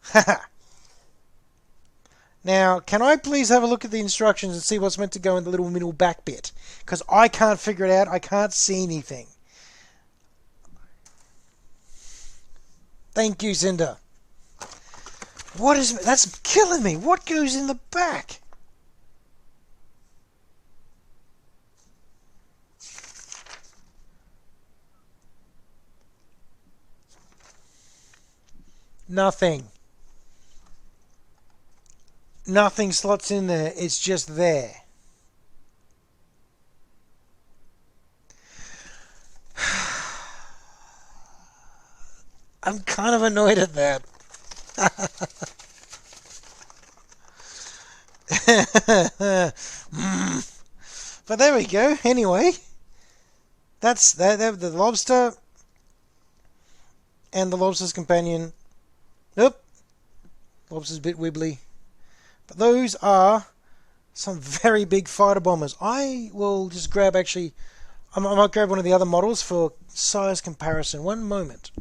Haha. Now, can I please have a look at the instructions and see what's meant to go in the little middle back bit? Because I can't figure it out. I can't see anything. Thank you, Cinder. That's killing me. What goes in the back? Nothing. Nothing slots in there. It's just there. I'm kind of annoyed at that. But there we go. Anyway, that's the lobster and the lobster's companion. Nope. Lobster's a bit wibbly. But those are some very big fighter bombers. I will just grab I might grab one of the other models for size comparison. One moment.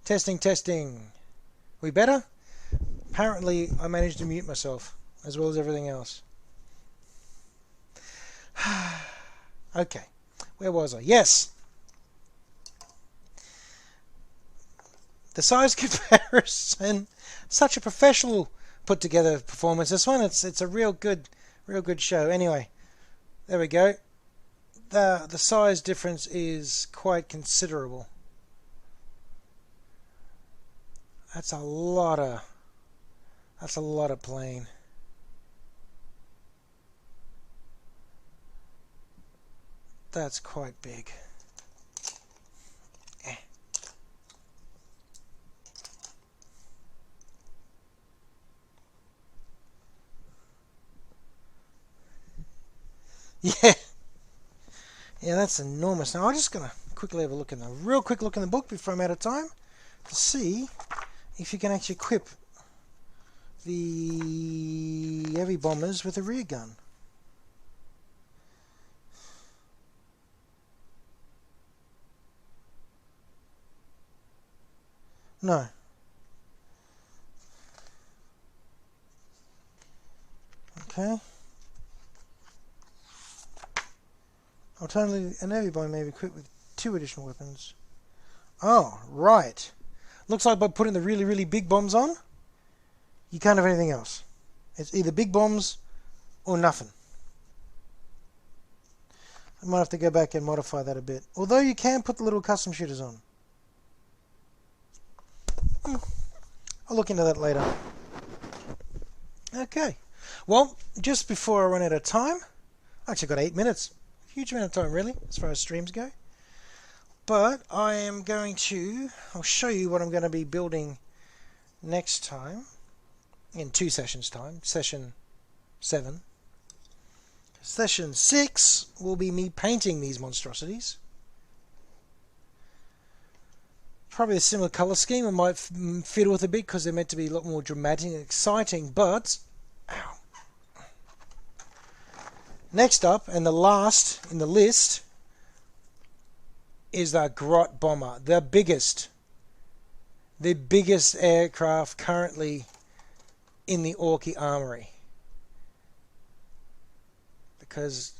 Testing, testing. We better? Apparently, I managed to mute myself, as well as everything else. Okay, where was I? Yes! The size comparison. Such a professional put together performance. This one, it's a real good show. Anyway, there we go. The size difference is quite considerable. That's a lot of plane. That's quite big. Yeah. Yeah, that's enormous. Now I'm just gonna quickly have a look in real quick look in the book before I'm out of time to see if you can actually equip the heavy bombers with a rear gun. No. Okay. Alternatively, an heavy bomber may be equipped with 2 additional weapons. Oh, right. Looks like by putting the really, really big bombs on, you can't have anything else. It's either big bombs or nothing. I might have to go back and modify that a bit. Although you can put the little custom shooters on. I'll look into that later. Okay. Well, just before I run out of time, I actually got 8 minutes. Huge amount of time, really, as far as streams go. But I am going to... I'll show you what I'm going to be building next time. In 2 sessions' time. Session 7. Session 6 will be me painting these monstrosities. Probably a similar colour scheme. I might fiddle with a bit because they're meant to be a lot more dramatic and exciting. But... Ow. Next up, and the last in the list, is the Grot Bomber. The biggest aircraft currently in the Orky armory. Because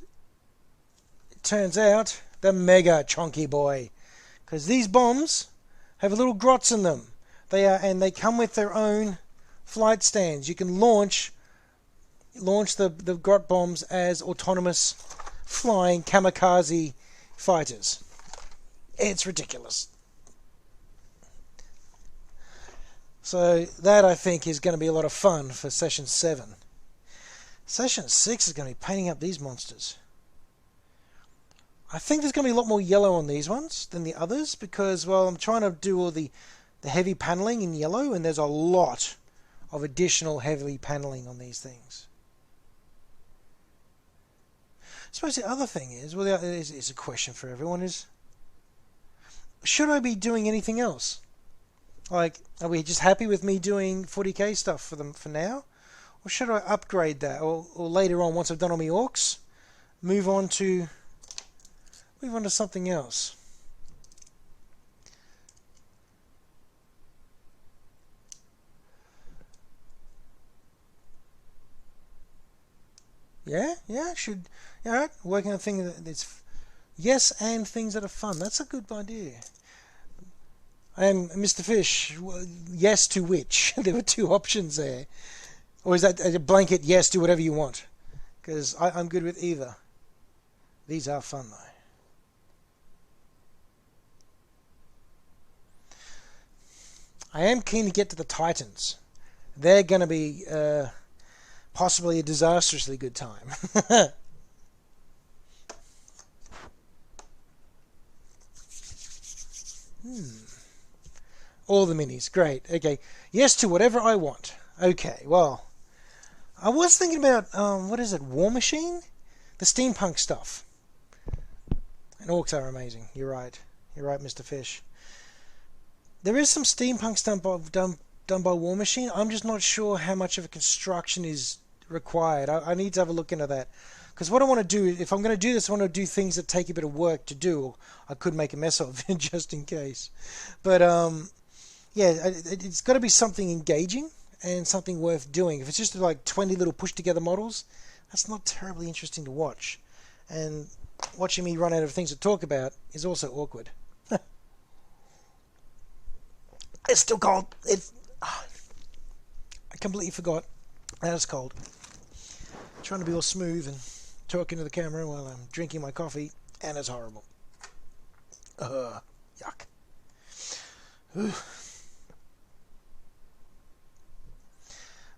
it turns out, the mega chonky boy. Because these bombs have little grots in them. They come with their own flight stands. You can launch the grot bombs as autonomous flying kamikaze fighters. It's ridiculous. So that, I think, is going to be a lot of fun for session 7. Session 6 is going to be painting up these monsters. I think there's going to be a lot more yellow on these ones than the others because, well, I'm trying to do all the heavy paneling in yellow, and there's a lot of additional heavy paneling on these things. I suppose the other thing is, well, it's a question for everyone, is should I be doing anything else? Like, are we just happy with me doing 40k stuff for them for now? Or should I upgrade that? Or later on, once I've done all my orcs, move on to something else? Yeah, should... Alright, working on things that's... Yes, and things that are fun. That's a good idea. And Mr. Fish, yes to which? There were 2 options there. Or is that a blanket yes, do whatever you want? Because I'm good with either. These are fun, though. I am keen to get to the Titans. They're going to be possibly a disastrously good time. All the minis, great. Okay, yes to whatever I want. Okay, well, I was thinking about what is it, War Machine, the steampunk stuff. And orcs are amazing. You're right, Mr. Fish. There is some steampunk stuff done by War Machine. I'm just not sure how much of a construction is required. I need to have a look into that. Because what I want to do, if I'm going to do this, I want to do things that take a bit of work to do. I could make a mess of it just in case. But yeah, it's got to be something engaging and something worth doing. If it's just like 20 little push together models, that's not terribly interesting to watch. And watching me run out of things to talk about is also awkward. It's still cold. I completely forgot that it's cold. Trying to be all smooth and talking to the camera while I'm drinking my coffee, and it's horrible. Yuck. Ooh.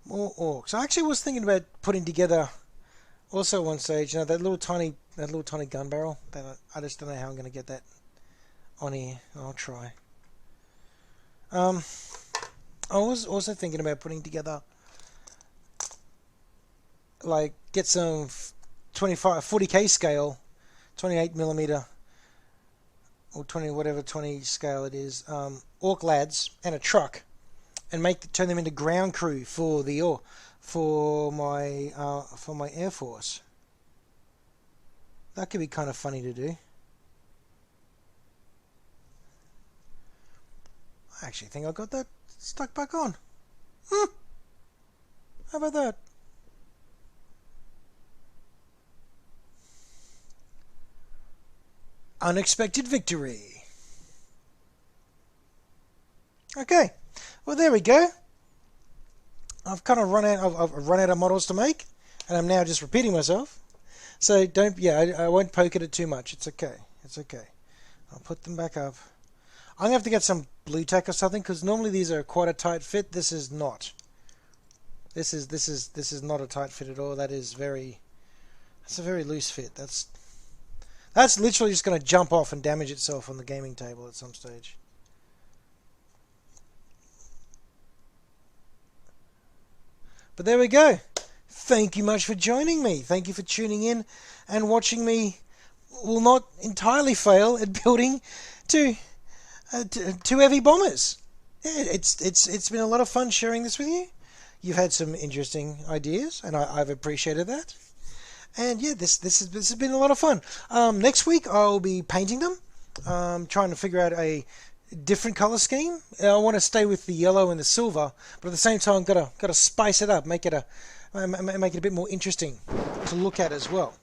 More orcs. I actually was thinking about putting together also one stage, that little tiny gun barrel. That I just don't know how I'm going to get that on here. I'll try. I was also thinking about putting together, like, get some 40k scale, 28mm or 20 scale it is, orc lads and a truck, and turn them into ground crew for my Air Force. That could be kind of funny to do. I actually think I got that stuck back on. How about that? Unexpected victory. Okay, well there we go. I've kind of run out. I've run out of models to make, and I'm now just repeating myself. So don't. Yeah, I won't poke at it too much. It's okay. It's okay. I'll put them back up. I'm gonna have to get some blue tack or something, because normally these are quite a tight fit. This is not. This is not a tight fit at all. That's a very loose fit. That's literally just going to jump off and damage itself on the gaming table at some stage. But there we go. Thank you much for joining me. Thank you for tuning in and watching me. Will not entirely fail at building two heavy bombers. Yeah, it's been a lot of fun sharing this with you. You've had some interesting ideas, and I've appreciated that. And yeah, this has been a lot of fun. Next week I'll be painting them. Trying to figure out a different color scheme. I want to stay with the yellow and the silver, but at the same time gotta spice it up, make it a bit more interesting to look at as well.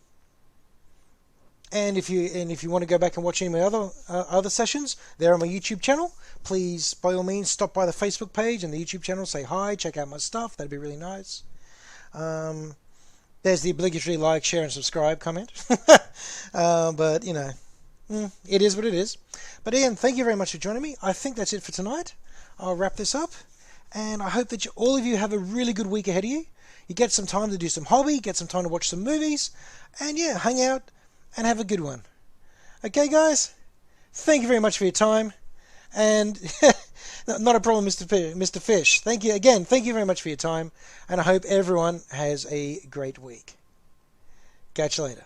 And if you want to go back and watch any of my other sessions, they're on my YouTube channel. Please, by all means, stop by the Facebook page and the YouTube channel, say hi, check out my stuff. That'd be really nice. There's the obligatory like, share, and subscribe comment. But it is what it is. But Ian, thank you very much for joining me. I think that's it for tonight. I'll wrap this up, and I hope that all of you have a really good week ahead of you. You get some time to do some hobby, get some time to watch some movies, and yeah, hang out and have a good one. Okay, guys? Thank you very much for your time. And not a problem, Mr. Fish. Thank you again. Thank you very much for your time. And I hope everyone has a great week. Catch you later.